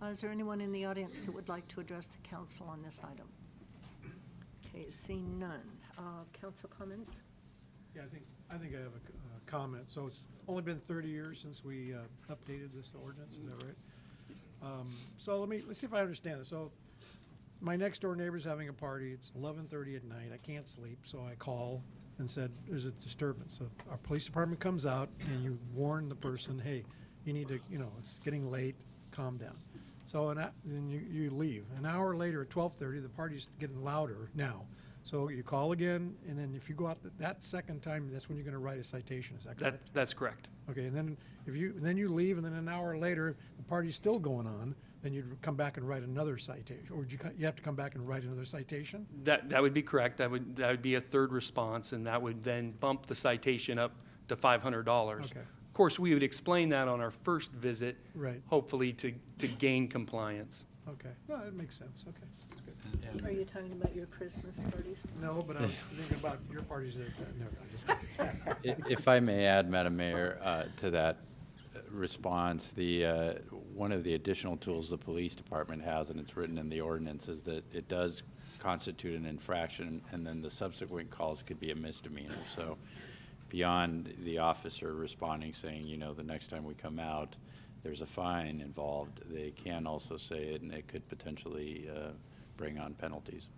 Is there anyone in the audience that would like to address the council on this item? Okay, seeing none. Council comments? Yeah, I think I have a comment. So it's only been 30 years since we updated this ordinance, is that right? So let's see if I understand this. So my next door neighbor's having a party. It's 11:30 at night. I can't sleep, so I call and said, there's a disturbance. So our police department comes out and you warn the person, hey, you need to, it's getting late, calm down. So then you leave. An hour later at 12:30, the party's getting louder now. So you call again, and then if you go out that second time, that's when you're going to write a citation. Is that correct? That's correct. Okay, and then then you leave, and then an hour later, the party's still going on. Then you'd come back and write another citation, or you have to come back and write another citation? That would be correct. That would be a third response, and that would then bump the citation up to $500. Okay. Of course, we would explain that on our first visit, Right. hopefully to gain compliance. Okay, no, that makes sense. Okay, that's good. Are you talking about your Christmas parties? No, but I was thinking about your parties. Never mind. If I may add, Madam Mayor, to that response, one of the additional tools the police department has, and it's written in the ordinance, is that it does constitute an infraction, and then the subsequent calls could be a misdemeanor. So beyond the officer responding saying, the next time we come out, there's a fine involved, they can also say it, and it could potentially bring on penalties.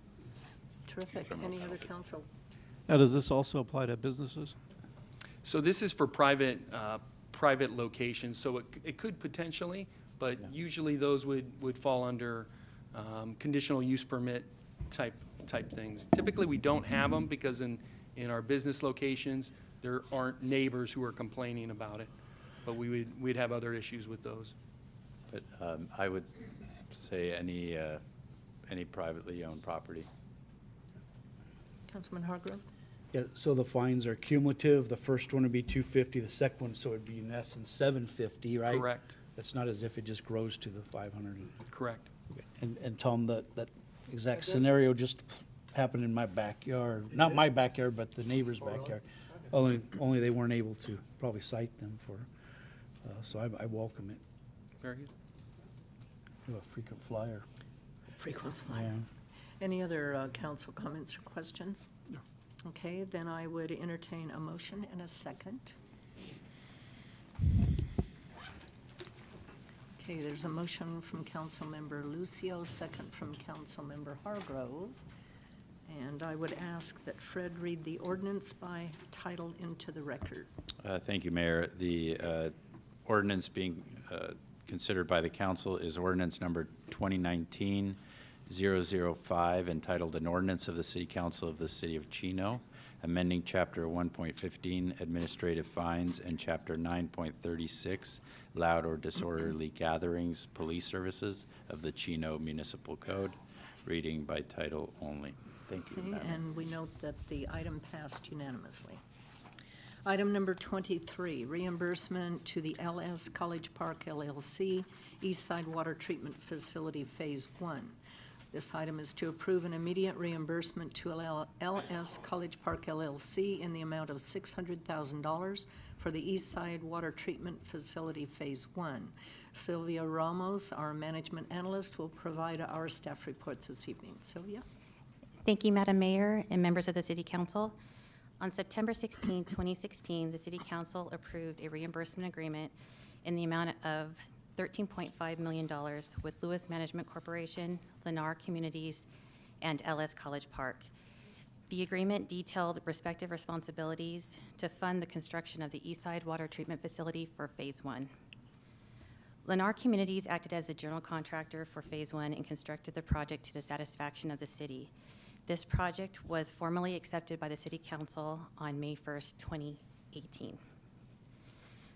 Terrific. Any other council? Now, does this also apply to businesses? So this is for private locations, so it could potentially, but usually those would fall under conditional use permit type things. Typically, we don't have them because in our business locations, there aren't neighbors who are complaining about it, but we'd have other issues with those. But I would say any privately owned property. Councilman Hargrove? Yeah, so the fines are cumulative. The first one would be $250, the second one, so it'd be in essence $750, right? Correct. It's not as if it just grows to the 500. Correct. Okay. And Tom, that exact scenario just happened in my backyard. Not my backyard, but the neighbor's backyard. Only they weren't able to probably cite them for, so I welcome it. Very good. You're a frequent flyer. Frequent flyer. Yeah. Any other council comments or questions? No. Okay, then I would entertain a motion and a second. Okay, there's a motion from Councilmember Lucio, second from Councilmember Hargrove. And I would ask that Fred read the ordinance by title into the record. Thank you, Mayor. The ordinance being considered by the council is ordinance number 2019-005, entitled An Ordinance of the City Council of the City of Chino, amending Chapter 1.15, Administrative Fines, and Chapter 9.36, Loud or Disorderly Gatherings, Police Services of the Chino Municipal Code, reading by title only. Thank you, Okay, Madam. and we note that the item passed unanimously. Item number 23, reimbursement to the LS College Park LLC, East Side Water Treatment Facility Phase 1. This item is to approve an immediate reimbursement to LS College Park LLC in the amount of $600,000 for the East Side Water Treatment Facility Phase 1. Sylvia Ramos, our management analyst, will provide our staff report this evening. Sylvia? Thank you, Madam Mayor and members of the City Council. On September 16, 2016, the City Council approved a reimbursement agreement in the amount of $13.5 million with Lewis Management Corporation, Lennar Communities, and LS College Park. The agreement detailed respective responsibilities to fund the construction of the Eastside Water Treatment Facility for Phase 1. Lennar Communities acted as the general contractor for Phase 1 and constructed the project to the satisfaction of the city. This project was formally accepted by the City Council on May 1st, 2018.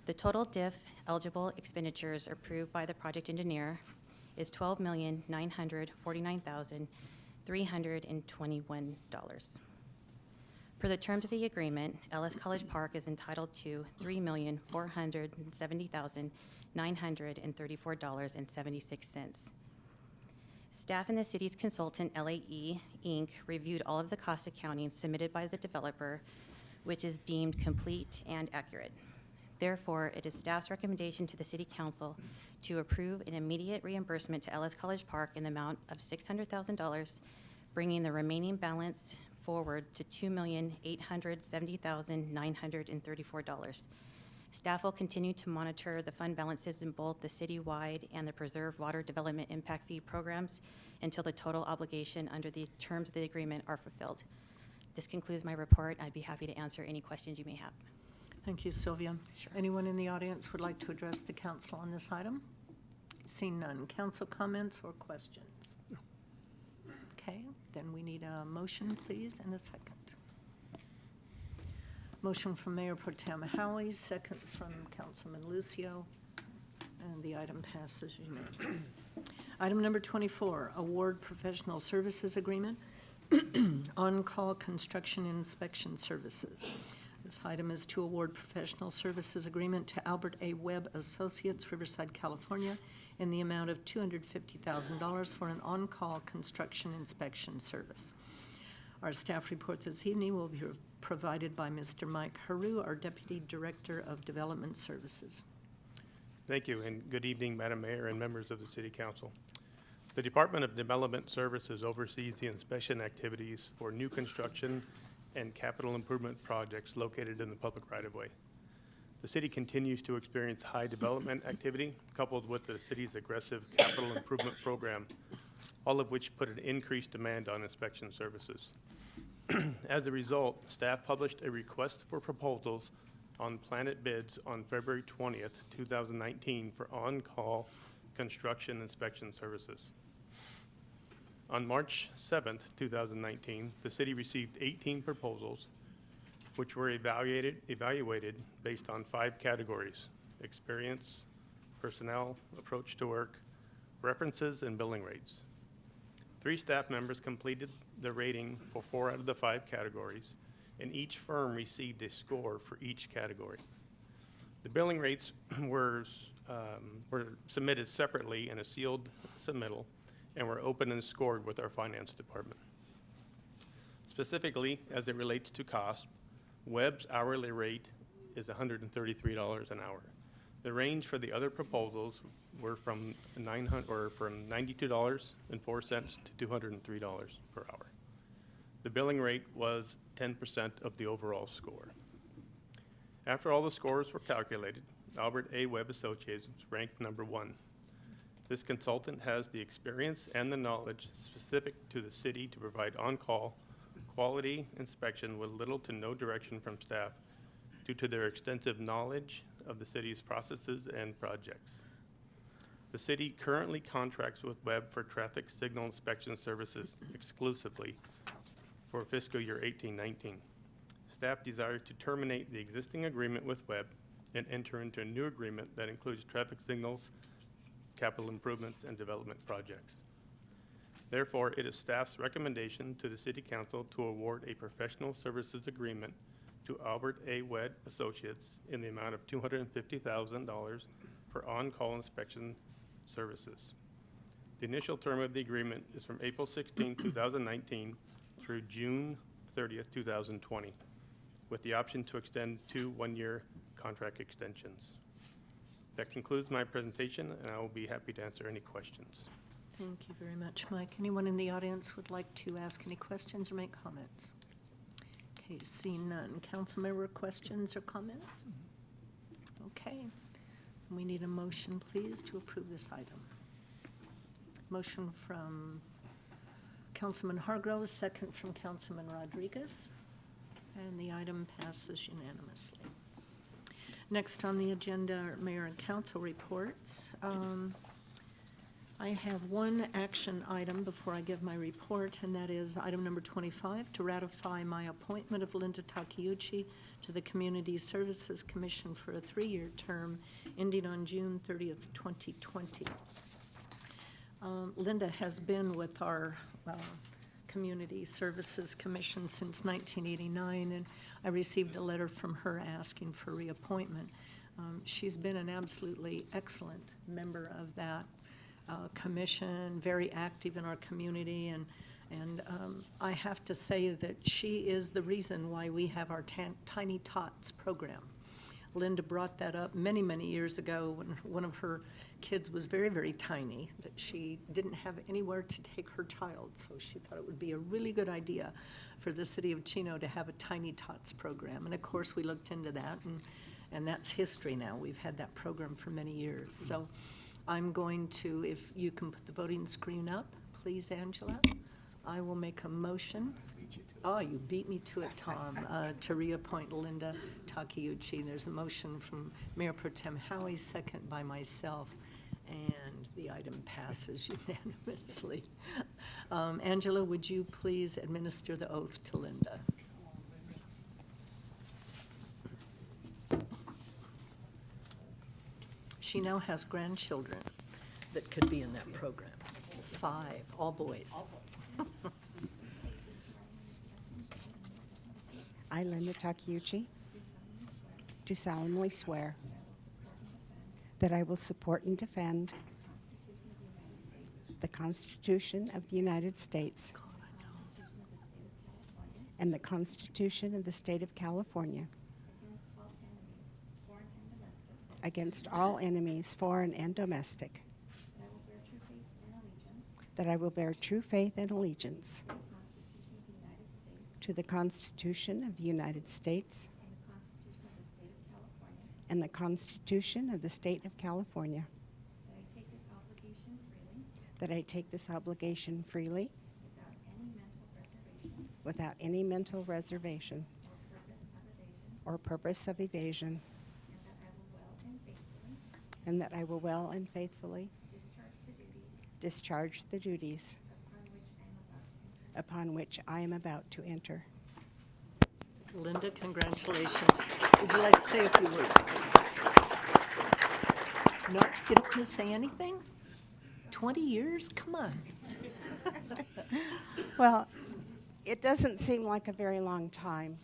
The total DIF eligible expenditures approved by the project engineer is $12,949,321. Per the terms of the agreement, LS College Park is entitled to $3,470,934.76. Staff and the city's consultant, LAE Inc., reviewed all of the cost accounting submitted by the developer, which is deemed complete and accurate. Therefore, it is staff's recommendation to the City Council to approve an immediate reimbursement to Ellis College Park in the amount of $600,000, bringing the remaining balance forward to $2,870,934. Staff will continue to monitor the fund balances in both the citywide and the Preserve Water Development Impact Fee programs until the total obligation under the terms of the agreement are fulfilled. This concludes my report. I'd be happy to answer any questions you may have. Thank you, Sylvia. Anyone in the audience would like to address the council on this item? Seeing none. Council comments or questions? Okay, then we need a motion, please, and a second. Motion from Mayor Pro Tem Howie, second from Councilman Lucio, and the item passes unanimous. Item number 24, award professional services agreement, on-call construction inspection services. This item is to award professional services agreement to Albert A. Webb Associates, Riverside, California, in the amount of $250,000 for an on-call construction inspection service. Our staff report this evening will be provided by Mr. Mike Haru, our Deputy Director of Development Services. Thank you, and good evening, Madam Mayor and members of the City Council. The Department of Development Services oversees the inspection activities for new construction and capital improvement projects located in the public right-of-way. The city continues to experience high development activity coupled with the city's aggressive capital improvement program, all of which put an increased demand on inspection services. As a result, staff published a request for proposals on Planet Bids on February 20th, 2019 for on-call construction inspection services. On March 7th, 2019, the city received 18 proposals, which were evaluated based on 5 categories: experience, personnel, approach to work, references, and billing rates. 3 staff members completed the rating for 4 out of the 5 categories, and each firm received a score for each category. The billing rates were submitted separately in a sealed submittal and were open and scored with our finance department. Specifically, as it relates to cost, Webb's hourly rate is $133 an hour. The range for the other proposals were from $92.04 to $203 per hour. The billing rate was 10% of the overall score. After all the scores were calculated, Albert A. Webb Associates ranked number 1. This consultant has the experience and the knowledge specific to the city to provide on-call quality inspection with little to no direction from staff due to their extensive knowledge of the city's processes and projects. The city currently contracts with Webb for traffic signal inspection services exclusively for fiscal year 18-19. Staff desires to terminate the existing agreement with Webb and enter into a new agreement that includes traffic signals, capital improvements, and development projects. Therefore, it is staff's recommendation to the City Council to award a professional services agreement to Albert A. Webb Associates in the amount of $250,000 for on-call inspection services. The initial term of the agreement is from April 16, 2019 through June 30th, 2020, with the option to extend 2 one-year contract extensions. That concludes my presentation, and I will be happy to answer any questions. Thank you very much, Mike. Anyone in the audience would like to ask any questions or make comments? Okay, seeing none. Council member questions or comments? Okay. We need a motion, please, to approve this item. Motion from Councilman Hargrove, second from Councilman Rodriguez, and the item passes unanimously. Next on the agenda are mayor and council reports. I have one action item before I give my report, and that is item number 25, to ratify my appointment of Linda Takeuchi to the Community Services Commission for a 3-year term ending on June 30th, 2020. Linda has been with our Community Services Commission since 1989, and I received a letter from her asking for reappointment. She's been an absolutely excellent member of that commission, very active in our community, and I have to say that she is the reason why we have our Tiny Tots program. Linda brought that up many, many years ago when one of her kids was very, very tiny, that she didn't have anywhere to take her child. So she thought it would be a really good idea for the city of Chino to have a Tiny Tots program. And of course, we looked into that, and that's history now. We've had that program for many years. So I'm going to, if you can put the voting screen up, please, Angela. I will make a motion. Oh, you beat me to it, Tom, to reappoint Linda Takeuchi. There's a motion from Mayor Pro Tem Howie, second by myself, and the item passes unanimously. Angela, would you please administer the oath to Linda? She now has grandchildren that could be in that program. 5, all boys. I, Linda Takeuchi, do solemnly swear that I will support and defend the Constitution of the United States and the Constitution of the State of California against all enemies, foreign and domestic, that I will bear true faith and allegiance to the Constitution of the United States and the Constitution of the State of California, that I take this obligation freely without any mental reservation or purpose of evasion, and that I will well and faithfully discharge the duties upon which I am about to enter. Linda, congratulations. Would you like to say a few words? No, you don't want to say anything? 20 years? Come on. Well, it doesn't seem like a very long time.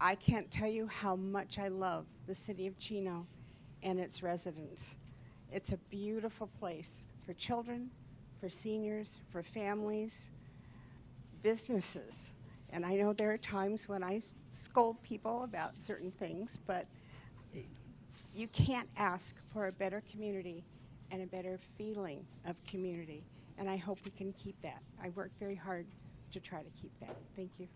I can't tell you how much I love the city of Chino and its residents. It's a beautiful place for children, for seniors, for families, businesses. And I know there are times when I scold people about certain things, but you can't ask for a better community and a better feeling of community. And I hope we can keep that. I work very hard to try to keep that. Thank you.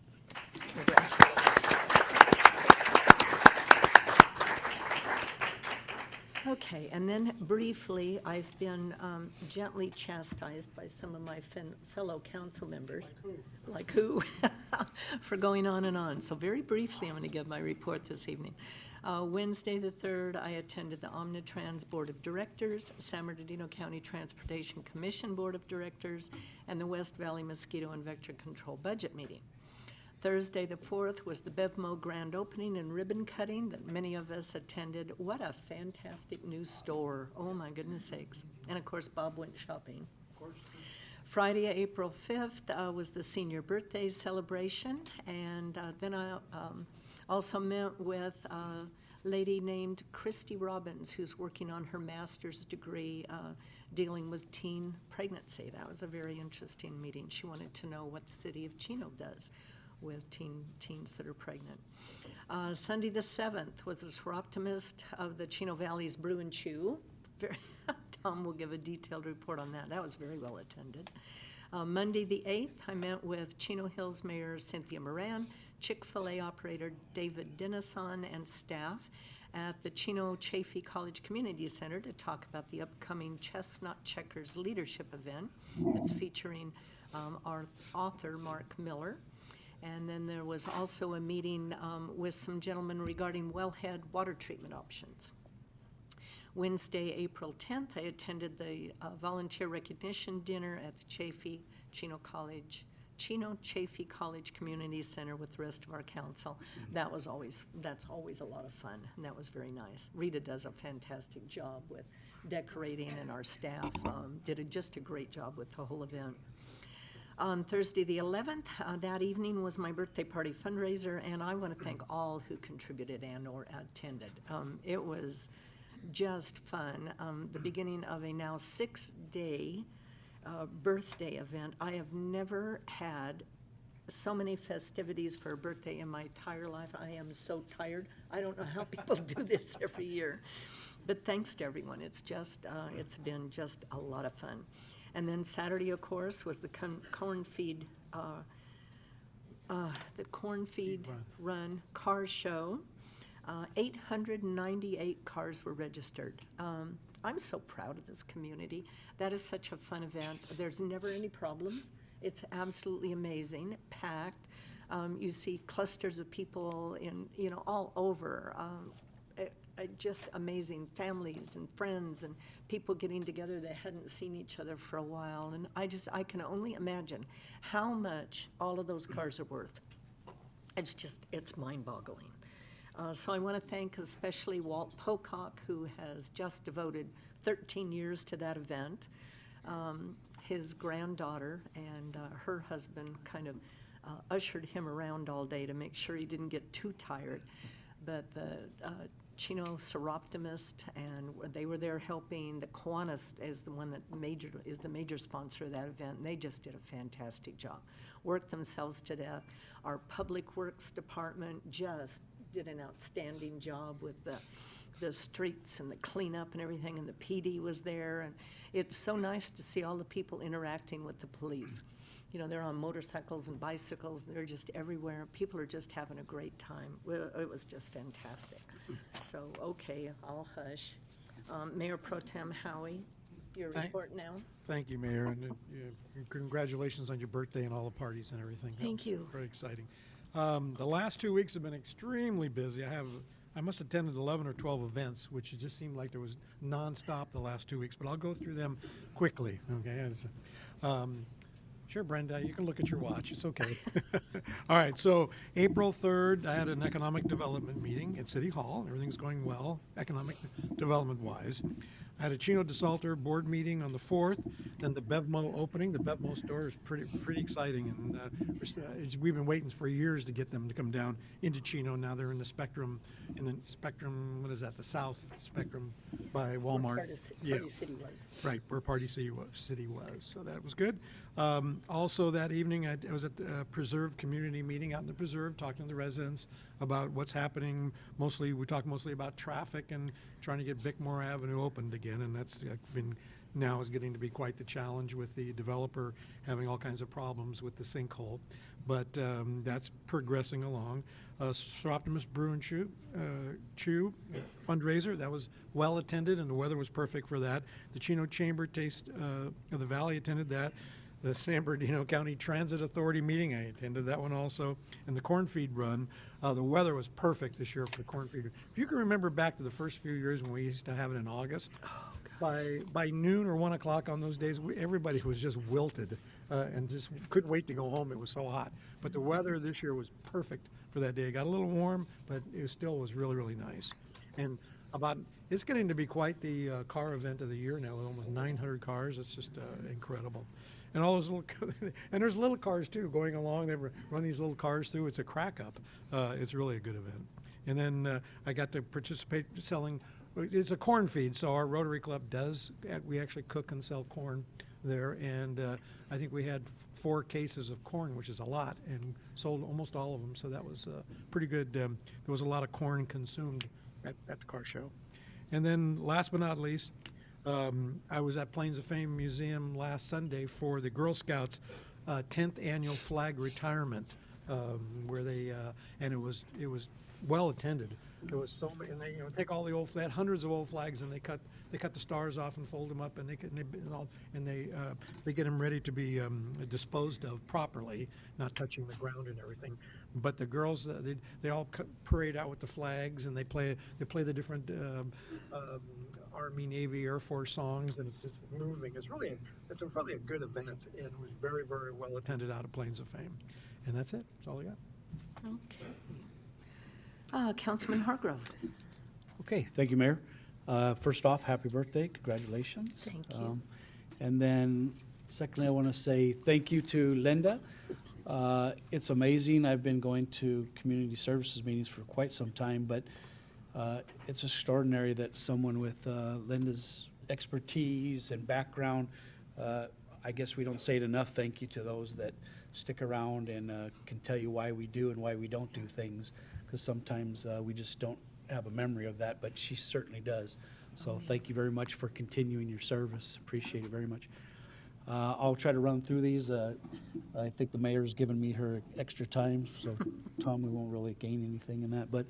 Okay, and then briefly, I've been gently chastised by some of my fellow council members. Like who? For going on and on. So very briefly, I'm going to give my report this evening. Wednesday the 3rd, I attended the Omnitrans Board of Directors, San Bernardino County Transportation Commission Board of Directors, and the West Valley Mosquito and Vector Control Budget Meeting. Thursday the 4th was the BevMo grand opening and ribbon cutting that many of us attended. What a fantastic new store. Oh my goodness sakes. And of course, Bob went shopping. Of course. Friday, April 5th was the senior birthday celebration. And then I also met with a lady named Christy Robbins, who's working on her master's degree dealing with teen pregnancy. That was a very interesting meeting. She wanted to know what the city of Chino does with teens that are pregnant. Sunday the 7th was the Soroptimist of the Chino Valley's Brew and Chew. Tom will give a detailed report on that. That was very well attended. Monday the 8th, I met with Chino Hills Mayor Cynthia Moran, Chick-fil-A operator David Denison, and staff at the Chino Chaffee College Community Center to talk about the upcoming Chestnut Checkers Leadership event. It's featuring our author, Mark Miller. And then there was also a meeting with some gentlemen regarding wellhead water treatment options. Wednesday, April 10th, I attended the volunteer recognition dinner at the Chino Chaffee College Community Center with the rest of our council. That's always a lot of fun, and that was very nice. Rita does a fantastic job with decorating, and our staff did just a great job with the whole event. On Thursday the 11th, that evening was my birthday party fundraiser, and I want to thank all who contributed and or attended. It was just fun. The beginning of a now 6-day birthday event. I have never had so many festivities for a birthday in my entire life. I am so tired. I don't know how people do this every year. But thanks to everyone. It's just, it's been just a lot of fun. And then Saturday, of course, was the corn feed run car show. 898 cars were registered. I'm so proud of this community. That is such a fun event. There's never any problems. It's absolutely amazing, packed. You see clusters of people in, all over. Just amazing families and friends and people getting together that hadn't seen each other for a while. And I can only imagine how much all of those cars are worth. It's mind-boggling. So I want to thank especially Walt Pocock, who has just devoted 13 years to that event. His granddaughter and her husband kind of ushered him around all day to make sure he didn't get too tired. But the Chino Seroptimist, and they were there helping. The Kiwanis is the one that is the major sponsor of that event, and they just did a fantastic job. Worked themselves to death. Our Public Works Department just did an outstanding job with the streets and the cleanup and everything, and the PD was there, and it's so nice to see all the people interacting with the police. They're on motorcycles and bicycles, they're just everywhere. People are just having a great time. It was just fantastic. So, okay, I'll hush. Mayor Pro Tem Howie, your report now. Thank you, Mayor, and congratulations on your birthday and all the parties and everything. Thank you. Very exciting. The last 2 weeks have been extremely busy. I must have attended 11 or 12 events, which it just seemed like there was nonstop the last 2 weeks, but I'll go through them quickly, okay? Sure, Brenda, you can look at your watch. It's okay. All right, so April 3rd, I had an economic development meeting at City Hall. Everything's going well, economic development-wise. I had a Chino DeSalter board meeting on the 4th, then the BevMo opening. The BevMo store is pretty exciting, and we've been waiting for years to get them to come down into Chino. Now they're in the Spectrum, what is that, the South Spectrum by Walmart. Where Party City was. Right, where Party City was, so that was good. Also that evening, I was at the Preserve community meeting out in the Preserve, talking to the residents about what's happening. We talked mostly about traffic and trying to get Bickmore Avenue opened again, and that's now is getting to be quite the challenge with the developer having all kinds of problems with the sinkhole. But that's progressing along. Seroptimist Brew and Chew fundraiser, that was well attended, and the weather was perfect for that. The Chino Chamber Taste of the Valley attended that. The San Bernardino County Transit Authority meeting, I attended that one also, and the corn feed run. The weather was perfect this year for the corn feed. If you can remember back to the first few years when we used to have it in August, by noon or 1 o'clock on those days, everybody was just wilted and just couldn't wait to go home. It was so hot. But the weather this year was perfect for that day. It got a little warm, but it still was really, really nice. And it's getting to be quite the car event of the year now with almost 900 cars. It's just incredible. And all those and there's little cars too going along. They run these little cars through. It's a crack up. It's really a good event. And then I got to participate selling. It's a corn feed, so our Rotary Club we actually cook and sell corn there. And I think we had 4 cases of corn, which is a lot, and sold almost all of them. So that was pretty good. There was a lot of corn consumed at the car show. And then last but not least, I was at Plains of Fame Museum last Sunday for the Girl Scouts 10th annual flag retirement, where and it was well attended. There was so many, and they take all they had hundreds of old flags, and they cut the stars off and fold them up, and they get them ready to be disposed of properly, not touching the ground and everything. But the girls, they all parade out with the flags, and they play the different Army, Navy, Air Force songs, and it's just moving. It's really a good event, and it was very, very well attended out of Plains of Fame. And that's it. That's all I got. Okay. Councilman Hargrove. Okay, thank you, Mayor. First off, happy birthday, congratulations. Thank you. And then secondly, I want to say thank you to Linda. It's amazing. I've been going to community services meetings for quite some time, but it's extraordinary that someone with Linda's expertise and background, I guess we don't say it enough, thank you to those that stick around and can tell you why we do and why we don't do things, because sometimes we just don't have a memory of that, but she certainly does. So thank you very much for continuing your service. Appreciate it very much. I'll try to run through these. I think the mayor's given me her extra time, so Tom, we won't really gain anything in that. But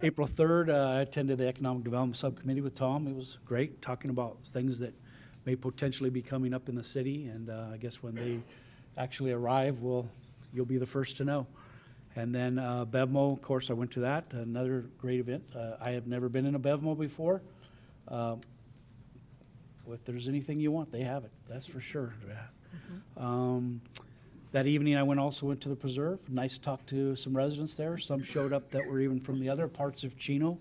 April 3rd, I attended the Economic Development Subcommittee with Tom. It was great, talking about things that may potentially be coming up in the city, and I guess when they actually arrive, you'll be the first to know. And then BevMo, of course, I went to that, another great event. I have never been in a BevMo before. If there's anything you want, they have it, that's for sure. That evening, I also went to the Preserve. Nice to talk to some residents there. Some showed up that were even from the other parts of Chino.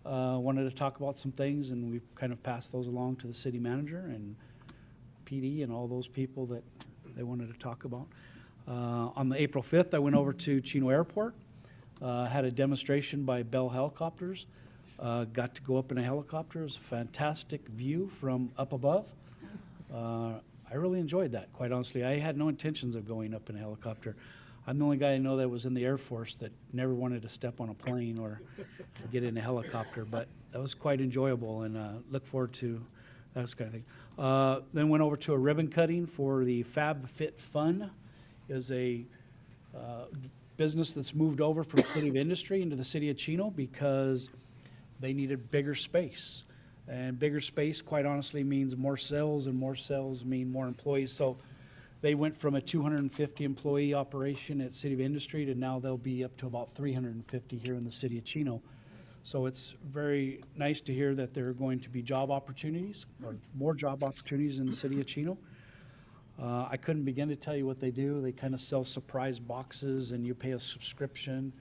Wanted to talk about some things, and we kind of passed those along to the city manager and PD and all those people that they wanted to talk about. On the April 5th, I went over to Chino Airport, had a demonstration by Bell Helicopters. Got to go up in a helicopter. It was a fantastic view from up above. I really enjoyed that, quite honestly. I had no intentions of going up in a helicopter. I'm the only guy I know that was in the Air Force that never wanted to step on a plane or get in a helicopter, but that was quite enjoyable, and look forward to that kind of thing. Then went over to a ribbon cutting for the Fab Fit Fun. Is a business that's moved over from City of Industry into the City of Chino because they needed bigger space. And bigger space, quite honestly, means more sales, and more sales mean more employees. So they went from a 250 employee operation at City of Industry to now they'll be up to about 350 here in the City of Chino. So it's very nice to hear that there are going to be job opportunities, or more job opportunities in the City of Chino. I couldn't begin to tell you what they do. They kind of sell surprise boxes, and you pay a subscription,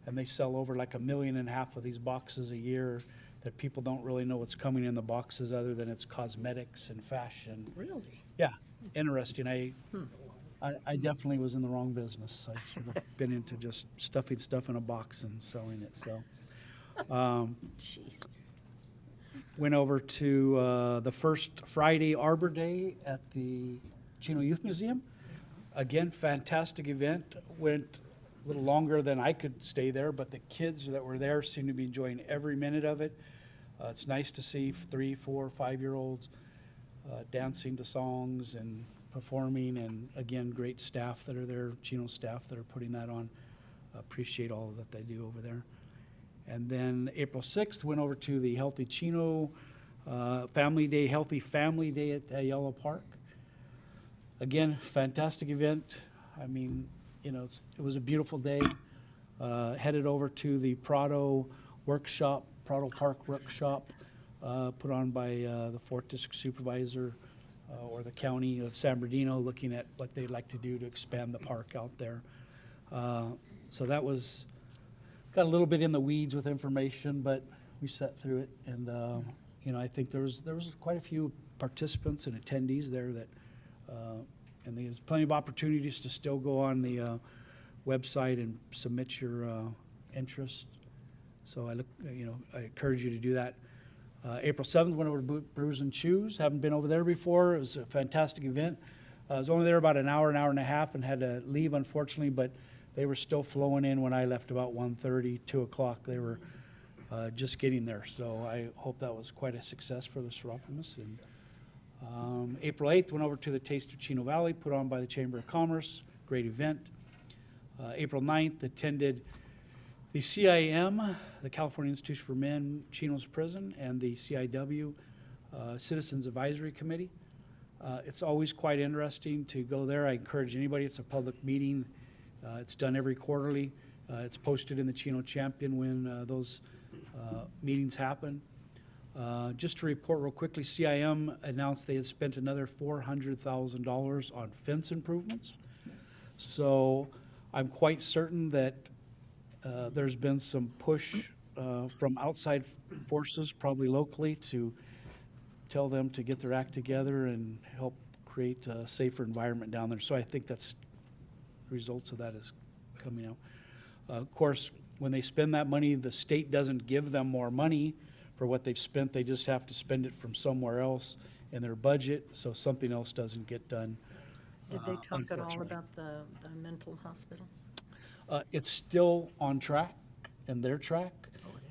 and they sell over like 1.5 million of these boxes a year that people don't really know what's coming in the boxes other than it's cosmetics and fashion. Really? Yeah, interesting. I definitely was in the wrong business. I should have been into just stuffing stuff in a box and selling it. So, Jeez. went over to the first Friday Arbor Day at the Chino Youth Museum. Again, fantastic event. Went a little longer than I could stay there, but the kids that were there seemed to be enjoying every minute of it. It's nice to see 3, 4, 5-year-olds dancing to songs and performing, and again, great staff that are there, Chino staff that are putting that on. Appreciate all that they do over there. And then April 6th, went over to the Healthy Chino Family Day, Healthy Family Day at Yellow Park. Again, fantastic event. I mean, you know, it was a beautiful day. Headed over to the Prado Park workshop, put on by the 4th District Supervisor or the County of San Bernardino, looking at what they'd like to do to expand the park out there. So that got a little bit in the weeds with information, but we sat through it, and you know, I think there was quite a few participants and attendees there that, and there's plenty of opportunities to still go on the website and submit your interest. So I encourage you to do that. April 7th, went over to Brews and Chews. Haven't been over there before. It was a fantastic event. I was only there about an hour and a half, and had to leave, unfortunately, but they were still flowing in when I left about 1:30, 2 o'clock. They were just getting there. So I hope that was quite a success for the Seropolis. And April 8th, went over to the Taste of Chino Valley, put on by the Chamber of Commerce. Great event. April 9th, attended the CIM, the California Institution for Men, Chino's Prison, and the CIW, Citizens Advisory Committee. It's always quite interesting to go there. I encourage anybody. It's a public meeting. It's done every quarterly. It's posted in the Chino Champion when those meetings happen. Just to report real quickly, CIM announced they had spent another $400,000 on fence improvements. So I'm quite certain that there's been some push from outside forces, probably locally, to tell them to get their act together and help create a safer environment down there. So I think that's results of that is coming out. Of course, when they spend that money, the state doesn't give them more money for what they've spent. They just have to spend it from somewhere else, in their budget, so something else doesn't get done. Did they talk at all unfortunately. about the mental hospital? It's still on track, and their track,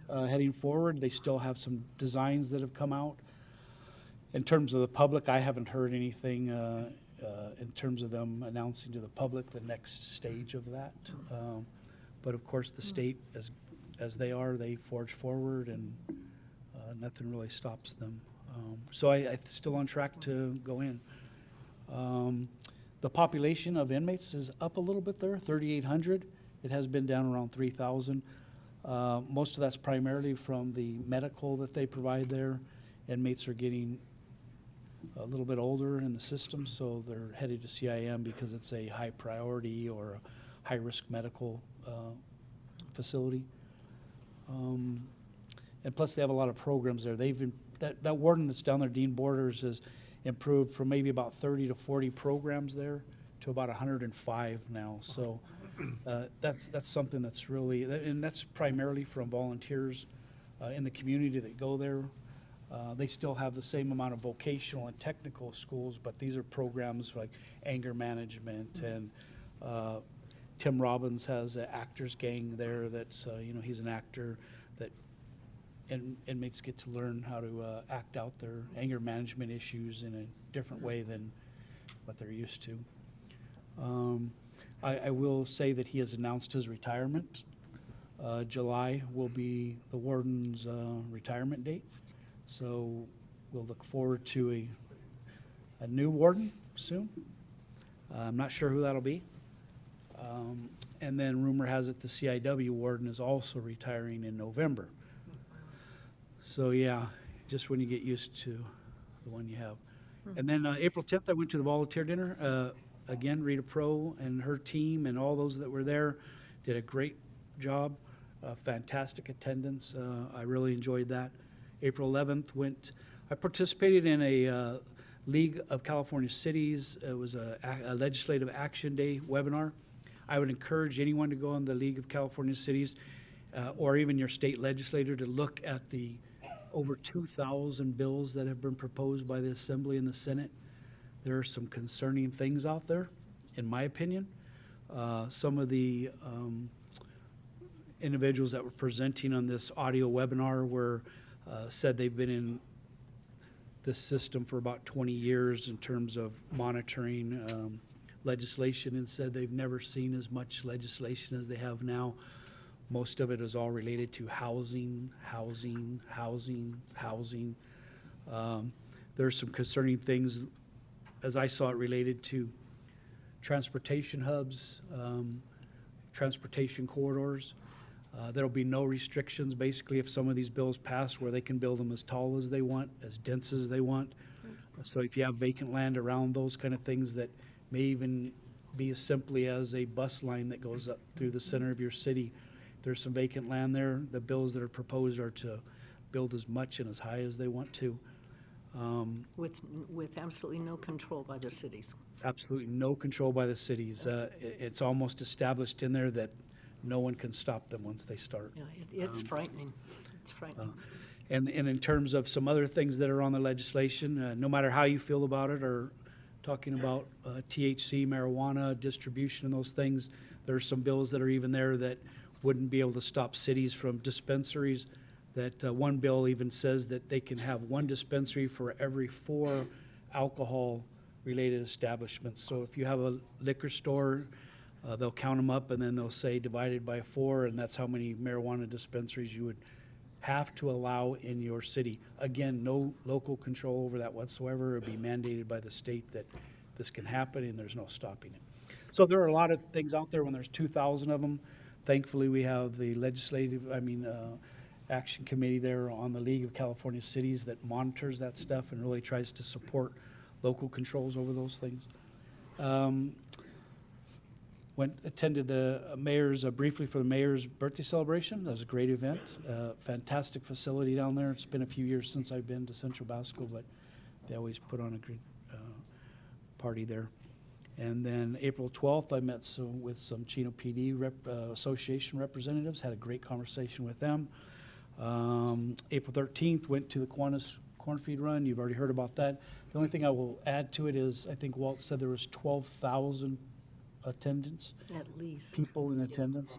heading forward. They still have some designs that have come out. In terms of the public, I haven't heard anything in terms of them announcing to the public the next stage of that. But of course, the state, as they are, they forge forward, and nothing really stops them. So I still on track to go in. The population of inmates is up a little bit there, 3,800. It has been down around 3,000. Most of that's primarily from the medical that they provide there. Inmates are getting a little bit older in the system, so they're headed to CIM because it's a high priority or a high-risk medical facility. And plus, they have a lot of programs there. That warden that's down there, Dean Borders, has improved from maybe about 30 to 40 programs there to about 105 now. So that's something that's really, and that's primarily from volunteers in the community that go there. They still have the same amount of vocational and technical schools, but these are programs like anger management, and Tim Robbins has an actors gang there that's, he's an actor that inmates get to learn how to act out their anger management issues in a different way than what they're used to. I will say that he has announced his retirement. July will be the warden's retirement date. So we'll look forward to a new warden soon. I'm not sure who that'll be. And then rumor has it the CIW warden is also retiring in November. So yeah, just when you get used to the one you have. And then April 10th, I went to the volunteer dinner. Again, Rita Pro and her team and all those that were there did a great job. Fantastic attendance. I really enjoyed that. April 11th I participated in a League of California Cities. It was a legislative action day webinar. I would encourage anyone to go on the League of California Cities or even your state legislator to look at the over 2,000 bills that have been proposed by the Assembly and the Senate. There are some concerning things out there, in my opinion. Some of the individuals that were presenting on this audio webinar said they've been in this system for about 20 years in terms of monitoring legislation, and said they've never seen as much legislation as they have now. Most of it is all related to housing. There's some concerning things, as I saw it, related to transportation hubs, transportation corridors. There'll be no restrictions, basically, if some of these bills pass, where they can build them as tall as they want, as dense as they want. So if you have vacant land around those kind of things that may even be as simply as a bus line that goes up through the center of your city, if there's some vacant land there, the bills that are proposed are to build as much and as high as they want to. With absolutely no control by the cities. Absolutely no control by the cities. It's almost established in there that no one can stop them once they start. Yeah, it's frightening. It's frightening. And in terms of some other things that are on the legislation, no matter how you feel about it, or talking about THC, marijuana, distribution, and those things, there are some bills that are even there that wouldn't be able to stop cities from dispensaries. That one bill even says that they can have one dispensary for every 4 alcohol-related establishments. So if you have a liquor store, they'll count them up, and then they'll say divided by 4, and that's how many marijuana dispensaries you would have to allow in your city. Again, no local control over that whatsoever. It would be mandated by the state that this can happen, and there's no stopping it. So there are a lot of things out there when there's 2,000 of them. Thankfully, we have the action committee there on the League of California Cities that monitors that stuff and really tries to support local controls over those things. Attended the mayor's, briefly for the mayor's birthday celebration. That was a great event. Fantastic facility down there. It's been a few years since I've been to Central Basco, but they always put on a great party there. And then April 12th, I met with some Chino PD Association representatives, had a great conversation with them. April 13th, went to the Kiwanis corn feed run. You've already heard about that. The only thing I will add to it is, I think Walt said there was 12,000 attendants. At least. People in attendance.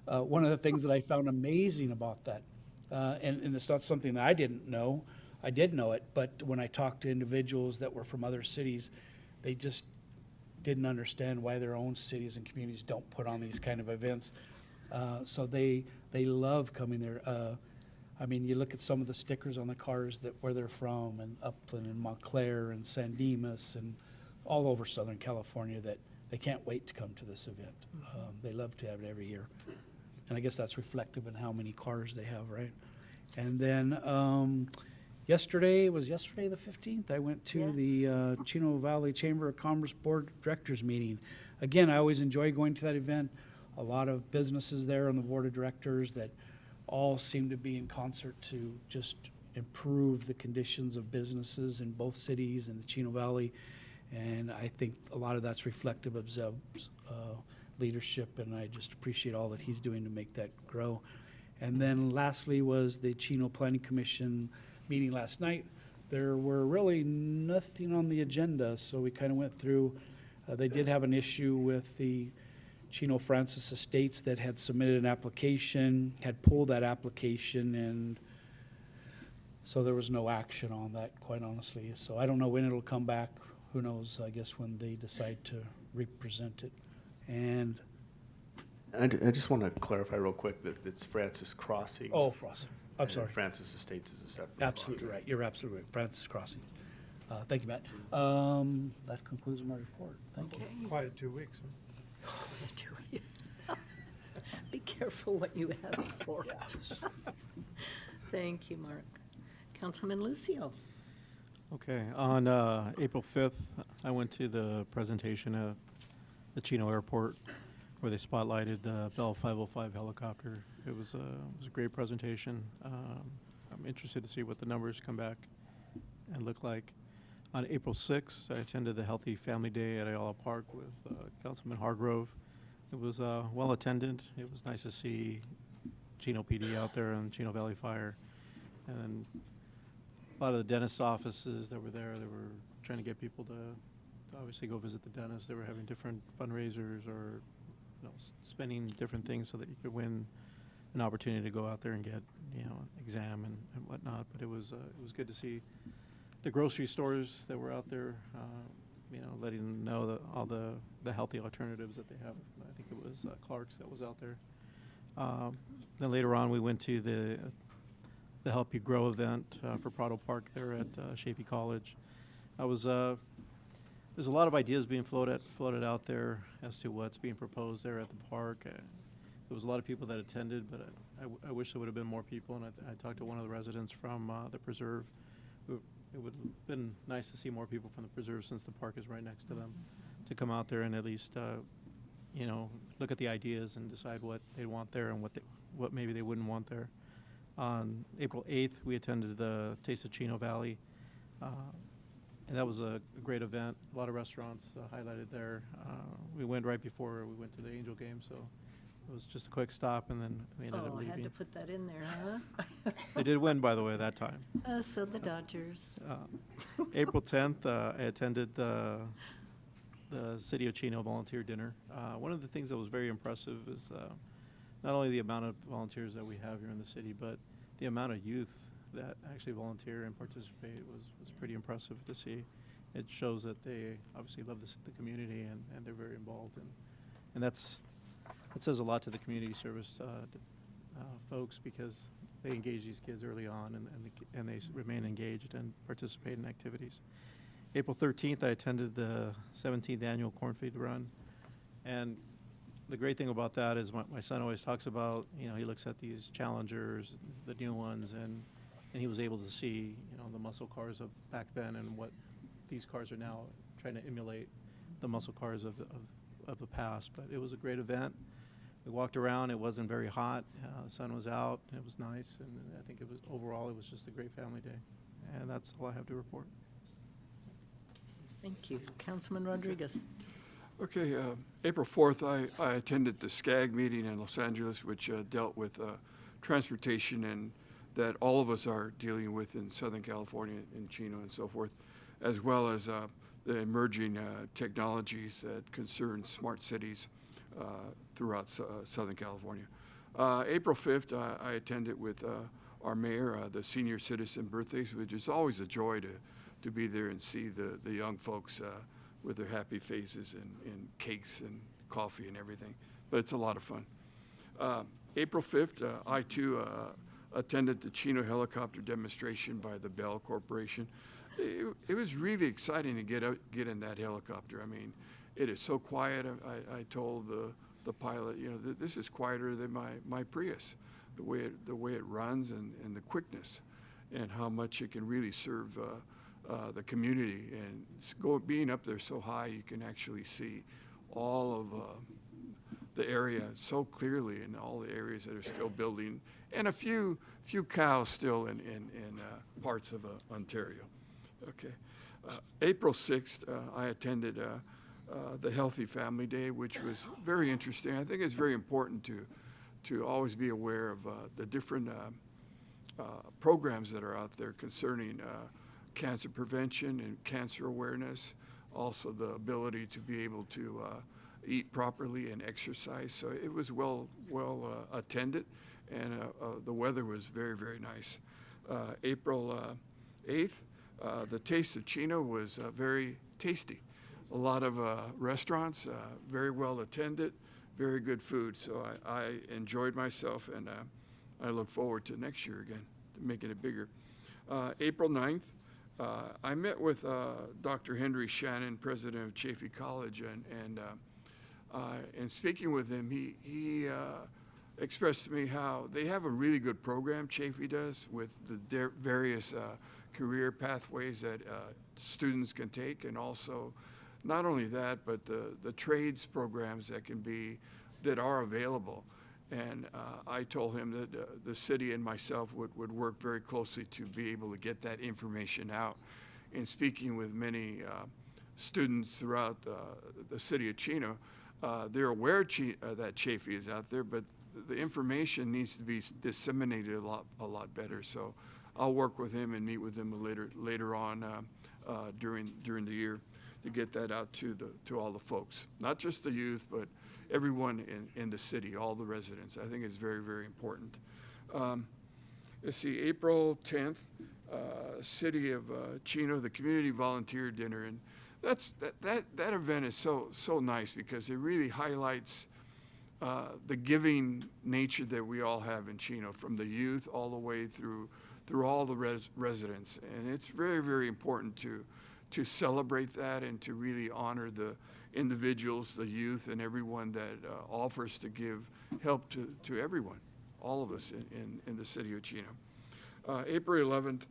One of the things that I found amazing about that, and it's not something that I didn't know, I did know it, but when I talked to individuals that were from other cities, they just didn't understand why their own cities and communities don't put on these kind of events. So they love coming there. I mean, you look at some of the stickers on the cars that where they're from, and Upland and Montclair and San Dimas and all over Southern California, that they can't wait to come to this event. They love to have it every year. And I guess that's reflective in how many cars they have, right? And then yesterday the 15th, I went to the Chino Valley Chamber of Commerce Board of Directors meeting. Again, I always enjoy going to that event. A lot of businesses there on the board of directors that all seem to be in concert to just improve the conditions of businesses in both cities and the Chino Valley. And I think a lot of that's reflective of Zeb's leadership, and I just appreciate all that he's doing to make that grow. And then lastly was the Chino Planning Commission meeting last night. There were really nothing on the agenda, so we kind of went through. They did have an issue with the Chino Francis Estates that had submitted an application, had pulled that application, and so there was no action on that, quite honestly. So I don't know when it'll come back. Who knows, I guess, when they decide to represent it. And I just want to clarify real quick that it's Francis Crossings. Oh, Francis. I'm sorry. Francis Estates is a separate. Absolutely right. You're absolutely right. Francis Crossings. Thank you, Matt. That concludes my report. Thank you. Quiet 2 weeks. Be careful what you ask for. Thank you, Mark. Councilman Lucio. Okay, on April 5th, I went to the presentation at the Chino Airport where they spotlighted the Bell 505 helicopter. It was a great presentation. I'm interested to see what the numbers come back and look like. On April 6th, I attended the Healthy Family Day at Ayala Park with Councilman Hargrove. It was well attended. It was nice to see Chino PD out there and Chino Valley Fire. And then a lot of the dentist offices that were there, they were trying to get people to obviously go visit the dentist. They were having different fundraisers or spending different things so that you could win an opportunity to go out there and get exam and whatnot. But it was good to see the grocery stores that were out there, letting them know that all the healthy alternatives that they have. I think it was Clark's that was out there. Then later on, we went to the Help You Grow event for Prado Park there at Chaffey College. There's a lot of ideas being floated out there as to what's being proposed there at the park. There was a lot of people that attended, but I wish there would have been more people. And I talked to one of the residents from the preserve. It would have been nice to see more people from the preserve, since the park is right next to them, to come out there and at least look at the ideas and decide what they want there and what maybe they wouldn't want there. On April 8th, we attended the Taste of Chino Valley, and that was a great event. A lot of restaurants highlighted there. We went right before we went to the Angel game, so it was just a quick stop, and then we ended up I leaving. had to put that in there, huh? They did win, by the way, that time. So the Dodgers. April 10th, I attended the City of Chino volunteer dinner. One of the things that was very impressive is not only the amount of volunteers that we have here in the city, but the amount of youth that actually volunteer and participate was pretty impressive to see. It shows that they obviously love the community and they're very involved, and that says a lot to the community service folks, because they engage these kids early on and they remain engaged and participate in activities. April 13th, I attended the 17th annual Corn Feed Run, and the great thing about that is my son always talks about, he looks at these Challengers, the new ones, and he was able to see, the muscle cars of back then and what these cars are now, trying to emulate the muscle cars of the past. But it was a great event. We walked around. It wasn't very hot. The sun was out. It was nice, and I think it was just a great family day. And that's all I have to report. Thank you. Councilman Rodriguez. Okay, April 4th, I attended the SCAG meeting in Los Angeles, which dealt with transportation and that all of us are dealing with in Southern California, in Chino and so forth, as well as the emerging technologies that concern smart cities throughout Southern California. April 5th, I attended with our mayor, the senior citizen birthdays, which is always a joy to be there and see the young folks with their happy faces and cakes and coffee and everything. But it's a lot of fun. April 5th, I too attended the Chino helicopter demonstration by the Bell Corporation. It was really exciting to get in that helicopter. I mean, it is so quiet. I told the pilot, you know, this is quieter than my Prius, the way it runs and the quickness, and how much it can really serve the community. And being up there so high, you can actually see all of the area so clearly, and all the areas that are still building, and a few cows still in parts of Ontario. Okay. April 6th, I attended the Healthy Family Day, which was very interesting. I think it's very important to always be aware of the different programs that are out there concerning cancer prevention and cancer awareness, also the ability to be able to eat properly and exercise. So it was well attended, and the weather was very, very nice. April 8th, the Taste of Chino was very tasty. A lot of restaurants, very well attended, very good food. So I enjoyed myself, and I look forward to next year again, to making it bigger. April 9th, I met with Dr. Henry Shannon, president of Chaffey College, and speaking with him, he expressed to me how they have a really good program, Chaffey does, with the various career pathways that students can take, and also not only that, but the trades programs that are available. And I told him that the city and myself would work very closely to be able to get that information out. In speaking with many students throughout the city of Chino, they're aware that Chaffey is out there, but the information needs to be disseminated a lot better. So I'll work with him and meet with him later on during the year to get that out to all the folks, not just the youth, but everyone in the city, all the residents. I think it's very, very important. Let's see, April 10th, City of Chino, the Community Volunteer Dinner, and that event is so nice because it really highlights the giving nature that we all have in Chino, from the youth all the way through all the residents. And it's very, very important to celebrate that and to really honor the individuals, the youth, and everyone that offers to give help to everyone, all of us in the city of Chino. April 11th,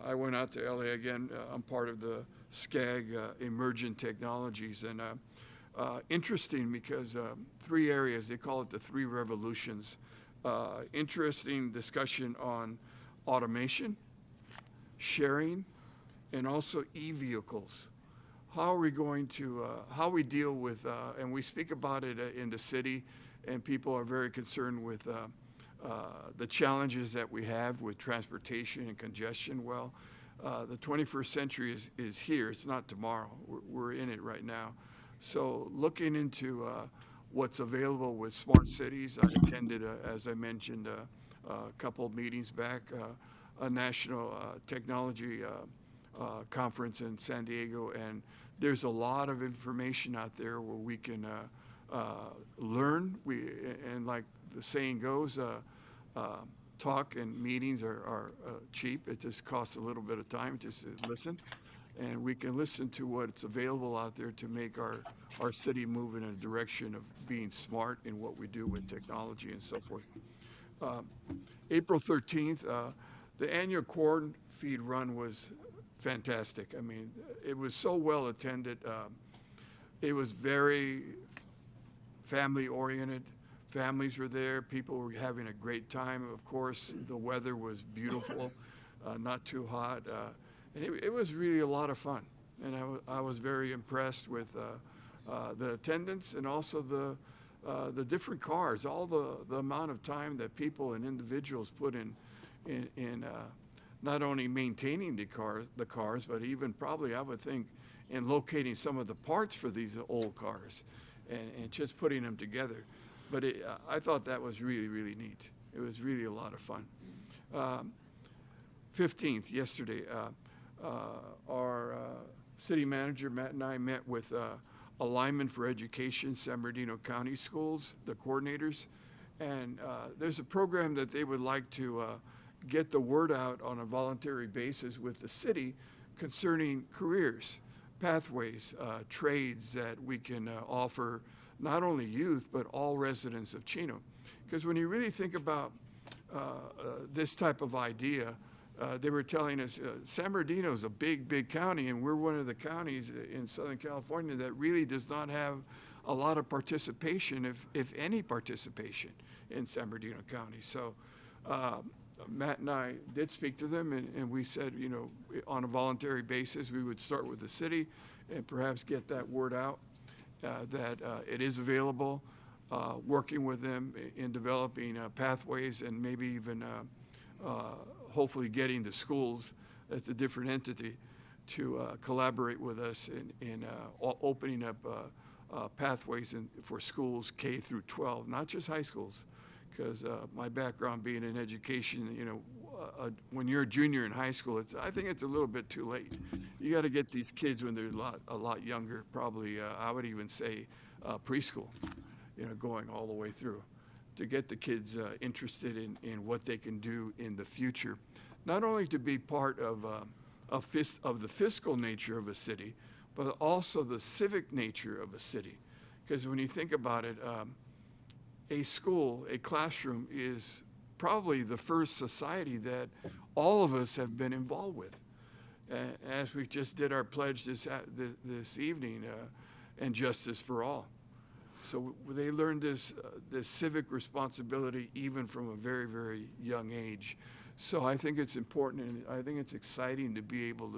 I went out to LA again. I'm part of the SCAG Emergent Technologies, and interesting because 3 areas, they call it the 3 revolutions. Interesting discussion on automation, sharing, and also e-vehicles. How are we going to, how we deal with, and we speak about it in the city, and people are very concerned with the challenges that we have with transportation and congestion. Well, the 21st century is here. It's not tomorrow. We're in it right now. So looking into what's available with smart cities, I attended, as I mentioned, a couple of meetings back, a national technology conference in San Diego, and there's a lot of information out there where we can learn. And like the saying goes, talk and meetings are cheap. It just costs a little bit of time just to listen, and we can listen to what's available out there to make our city move in a direction of being smart in what we do with technology and so forth. April 13th, the annual corn feed run was fantastic. I mean, it was so well attended. It was very family oriented. Families were there. People were having a great time. Of course, the weather was beautiful, not too hot. And it was really a lot of fun. And I was very impressed with the attendance, and also the different cars, all the amount of time that people and individuals put in not only maintaining the cars, but even probably, I would think, in locating some of the parts for these old cars and just putting them together. But I thought that was really, really neat. It was really a lot of fun. 15th, yesterday, our city manager, Matt, and I met with Alignment for Education, San Bernardino County Schools, the coordinators. And there's a program that they would like to get the word out on a voluntary basis with the city concerning careers, pathways, trades that we can offer not only youth, but all residents of Chino. Because when you really think about this type of idea, they were telling us San Bernardino is a big, big county, and we're one of the counties in Southern California that really does not have a lot of participation, if any participation, in San Bernardino County. So Matt and I did speak to them, and we said, you know, on a voluntary basis, we would start with the city and perhaps get that word out that it is available, working with them in developing pathways and maybe even hopefully getting the schools, that's a different entity, to collaborate with us in opening up pathways for schools K through 12, not just high schools, because my background being in education, you know, when you're a junior in high school, I think it's a little bit too late. You got to get these kids when they're a lot younger, probably I would even say preschool, you know, going all the way through, to get the kids interested in what they can do in the future, not only to be part of the fiscal nature of a city, but also the civic nature of a city. Because when you think about it, a school, a classroom is probably the first society that all of us have been involved with. As we just did our pledge this evening, and justice for all. So they learned this civic responsibility even from a very, very young age. So I think it's important, and I think it's exciting to be able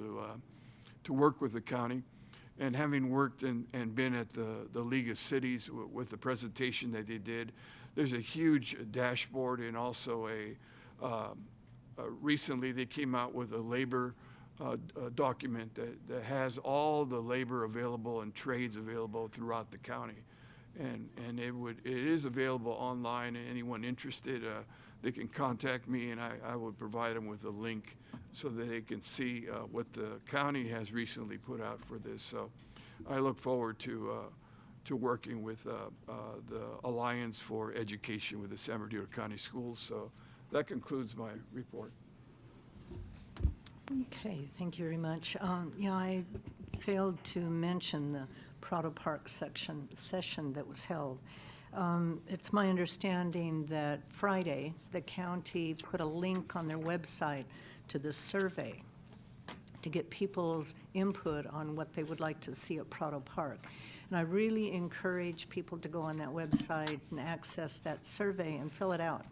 to work with the county. And having worked and been at the League of Cities with the presentation that they did, there's a huge dashboard, and also recently they came out with a labor document that has all the labor available and trades available throughout the county. And it is available online, and anyone interested, they can contact me, and I would provide them with a link so that they can see what the county has recently put out for this. So I look forward to working with the Alliance for Education with the San Bernardino County Schools. So that concludes my report. Okay, thank you very much. Yeah, I failed to mention the Prado Park session that was held. It's my understanding that Friday, the county put a link on their website to the survey to get people's input on what they would like to see at Prado Park. And I really encourage people to go on that website and access that survey and fill it out.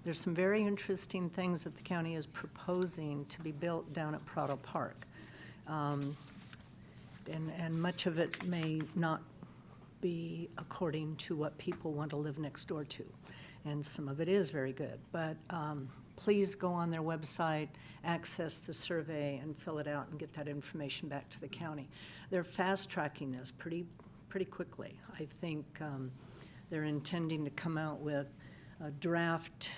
There's some very interesting things that the county is proposing to be built down at Prado Park. And much of it may not be according to what people want to live next door to. And some of it is very good. But please go on their website, access the survey, and fill it out and get that information back to the county. They're fast-tracking this pretty quickly. I think they're intending to come out with a draft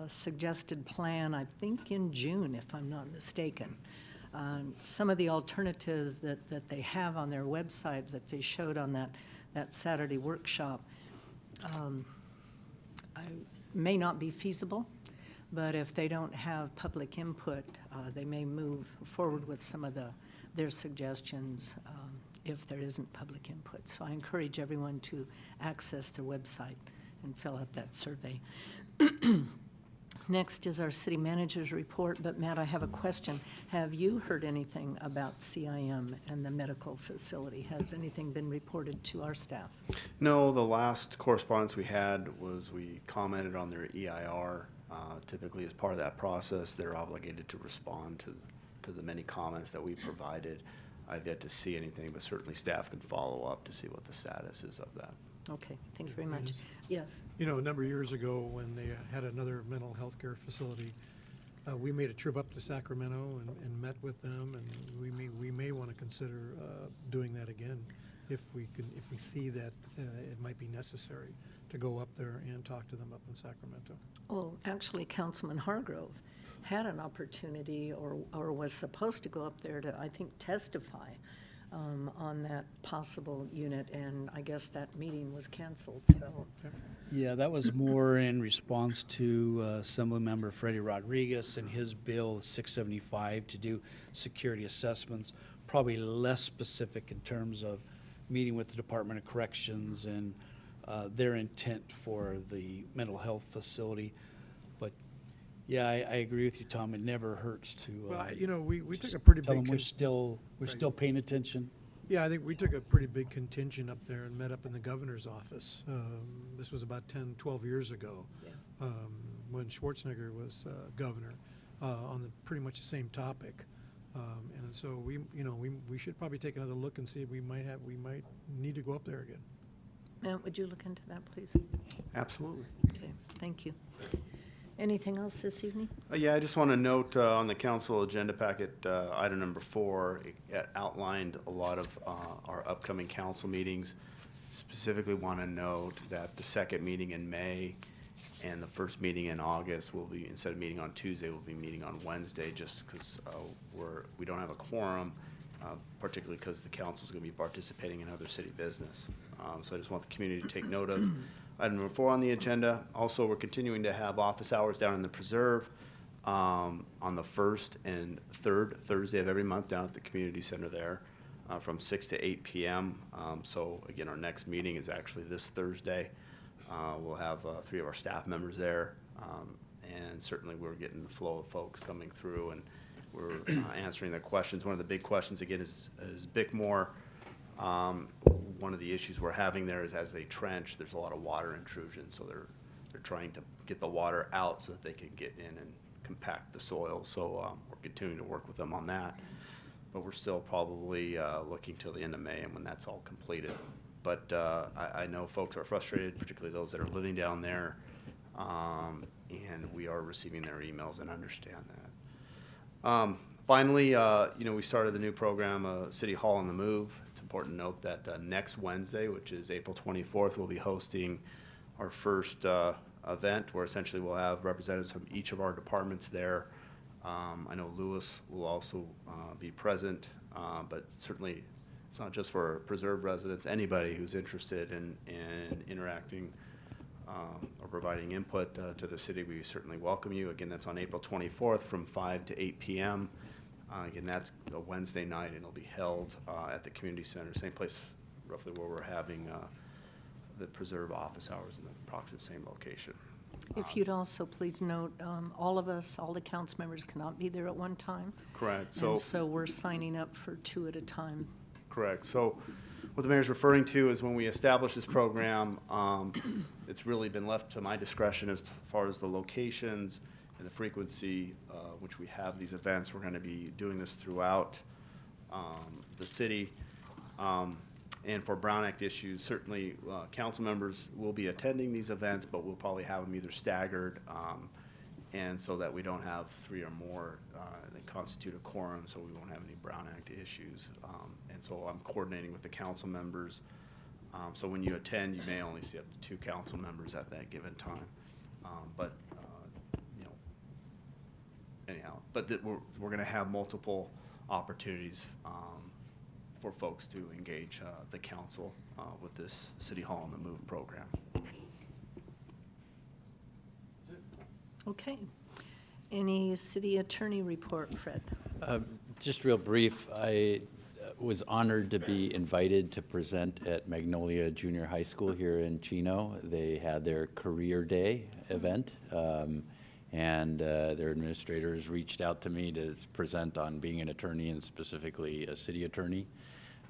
suggested plan, I think in June, if I'm not mistaken. Some of the alternatives that they have on their website that they showed on that Saturday workshop may not be feasible, but if they don't have public input, they may move forward with some of their suggestions if there isn't public input. So I encourage everyone to access their website and fill out that survey. Next is our city manager's report, but Matt, I have a question. Have you heard anything about CIM and the medical facility? Has anything been reported to our staff? No, the last correspondence we had was we commented on their EIR. Typically, as part of that process, they're obligated to respond to the many comments that we provided. I've yet to see anything, but certainly staff can follow up to see what the status is of that. Okay, thank you very much. Yes. You know, a number of years ago when they had another mental health care facility, We made a trip up to Sacramento and met with them, and we may want to consider doing that again if we see that it might be necessary to go up there and talk to them up in Sacramento. Well, actually, Councilman Hargrove had an opportunity or was supposed to go up there to, I think, testify on that possible unit, and I guess that meeting was canceled, so. Yeah, that was more in response to Assemblymember Freddie Rodriguez and his bill 675 to do security assessments, probably less specific in terms of meeting with the Department of Corrections and their intent for the mental health facility. But yeah, I agree with you, Tom. It never hurts to Well, we took a pretty tell big. them we're still paying attention. Yeah, I think we took a pretty big contingent up there and met up in the governor's office. This was about 10, 12 years ago, when Schwarzenegger was governor, on pretty much the same topic. And so we should probably take another look and see if we might need to go up there again. Matt, would you look into that, please? Absolutely. Okay, thank you. Anything else this evening? Yeah, I just want to note on the council agenda packet, item number 4, it outlined a lot of our upcoming council meetings. Specifically want to note that the second meeting in May and the first meeting in August will be, instead of meeting on Tuesday, we'll be meeting on Wednesday, just because we don't have a quorum, particularly because the council's going to be participating in other city business. So I just want the community to take note of. Item number 4 on the agenda. Also, we're continuing to have office hours down in the Preserve on the 1st and 3rd Thursday of every month down at the community center there from 6 to 8 p.m. So again, our next meeting is actually this Thursday. We'll have 3 of our staff members there, and certainly we're getting the flow of folks coming through, and we're answering their questions. One of the big questions again is Bickmore. One of the issues we're having there is as they trench, there's a lot of water intrusion, so they're trying to get the water out so that they can get in and compact the soil. So we're continuing to work with them on that, but we're still probably looking till the end of May and when that's all completed. But I know folks are frustrated, particularly those that are living down there, and we are receiving their emails and understand that. Finally, we started the new program, City Hall on the Move. It's important to note that next Wednesday, which is April 24th, we'll be hosting our first event where essentially we'll have representatives from each of our departments there. I know Lewis will also be present, but certainly it's not just for Preserve residents. Anybody who's interested in interacting or providing input to the city, we certainly welcome you. Again, that's on April 24th from 5 to 8 p.m. Again, that's a Wednesday night, and it'll be held at the community center, same place roughly where we're having the Preserve office hours in the approximate same location. If you'd also please note, all of us, all the council members cannot be there at one time. Correct. And so we're signing up for 2 at a time. Correct. So what the mayor's referring to is when we established this program, it's really been left to my discretion as far as the locations and the frequency which we have these events. We're going to be doing this throughout the city. And for Brown Act issues, certainly council members will be attending these events, but we'll probably have them either staggered and so that we don't have 3 or more that constitute a quorum, so we won't have any Brown Act issues. And so I'm coordinating with the council members. So when you attend, you may only see up to 2 council members at that given time. Anyhow, but we're going to have multiple opportunities for folks to engage the council with this City Hall on the Move program. Okay. Any city attorney report, Fred? Just real brief, I was honored to be invited to present at Magnolia Junior High School here in Chino. They had their Career Day event, and their administrators reached out to me to present on being an attorney and specifically a city attorney.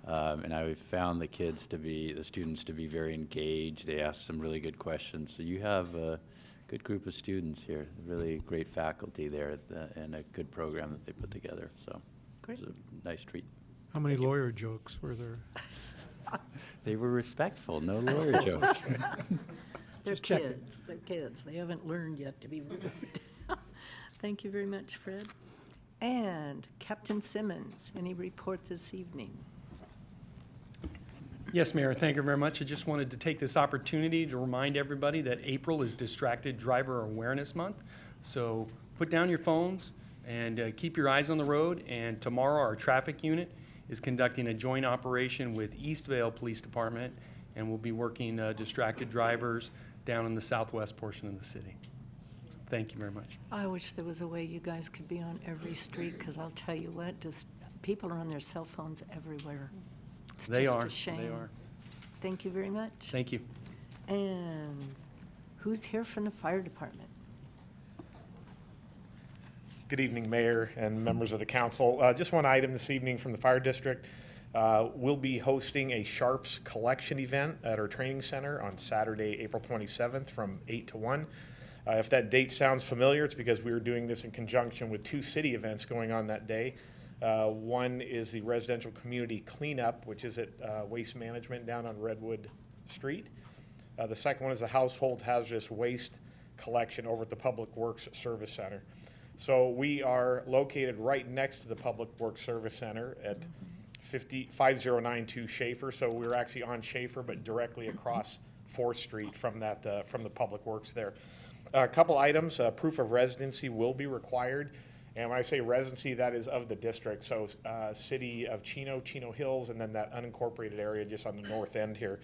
And I found the students to be very engaged. They asked some really good questions. So you have a good group of students here, really great faculty there, and a good program that they put together. So Great. It was a nice treat. How many lawyer jokes were there? They were respectful, no lawyer jokes. They're Just checking. kids. They're kids. They haven't learned yet to be rude. Thank you very much, Fred. And Captain Simmons, any report this evening? Yes, Mayor, thank you very much. I just wanted to take this opportunity to remind everybody that April is Distracted Driver Awareness Month. So put down your phones and keep your eyes on the road. And tomorrow, our traffic unit is conducting a joint operation with Eastvale Police Department, and we'll be working distracted drivers down in the southwest portion of the city. So thank you very much. I wish there was a way you guys could be on every street, because I'll tell you what, just people are on their cell phones everywhere. It's They just are. a shame. They are. Thank you very much. Thank you. And who's here from the fire department? Good evening, Mayor and members of the council. Just one item this evening from the fire district. We'll be hosting a Sharps collection event at our training center on Saturday, April 27th from 8 to 1. If that date sounds familiar, it's because we are doing this in conjunction with two city events going on that day. One is the residential community cleanup, which is at Waste Management down on Redwood Street. The second one is the household hazardous waste collection over at the Public Works Service Center. So we are located right next to the Public Works Service Center at 5092 Schaefer. So we're actually on Schaefer, but directly across 4th Street from that from the Public Works there. A couple items. Proof of residency will be required. And when I say residency, that is of the district. So city of Chino, Chino Hills, and then that unincorporated area just on the north end here.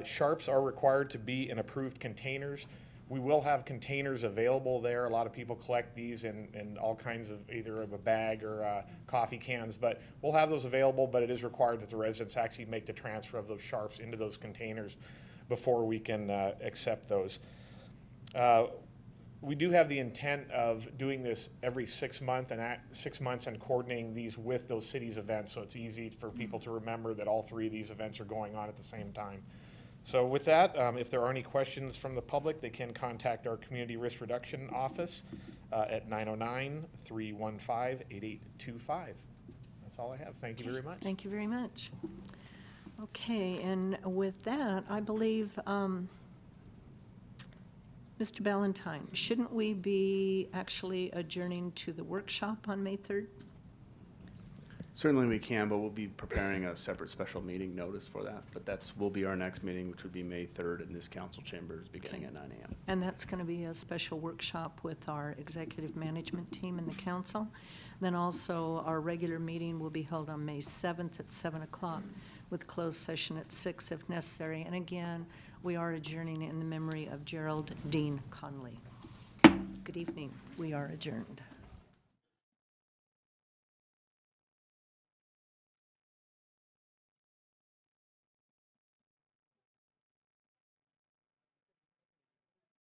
Sharps are required to be in approved containers. We will have containers available there. A lot of people collect these in all kinds of either of a bag or coffee cans, but we'll have those available, but it is required that the residents actually make the transfer of those Sharps into those containers before we can accept those. We do have the intent of doing this every 6 months and coordinating these with those cities' events, so it's easy for people to remember that all three of these events are going on at the same time. So with that, if there are any questions from the public, they can contact our Community Risk Reduction Office at 909-315-8825. That's all I have. Thank you very much. Thank you very much. Okay, and with that, I believe, Mr. Ballantyne, shouldn't we be actually adjourning to the workshop on May 3rd? Certainly we can, but we'll be preparing a separate special meeting notice for that. But will be our next meeting, which would be May 3rd in this council chambers beginning at 9 a.m. And that's going to be a special workshop with our executive management team and the council. Then also our regular meeting will be held on May 7th at 7 o'clock with closed session at 6 if necessary. And again, we are adjourning in the memory of Gerald Dean Conley. Good evening. We are adjourned.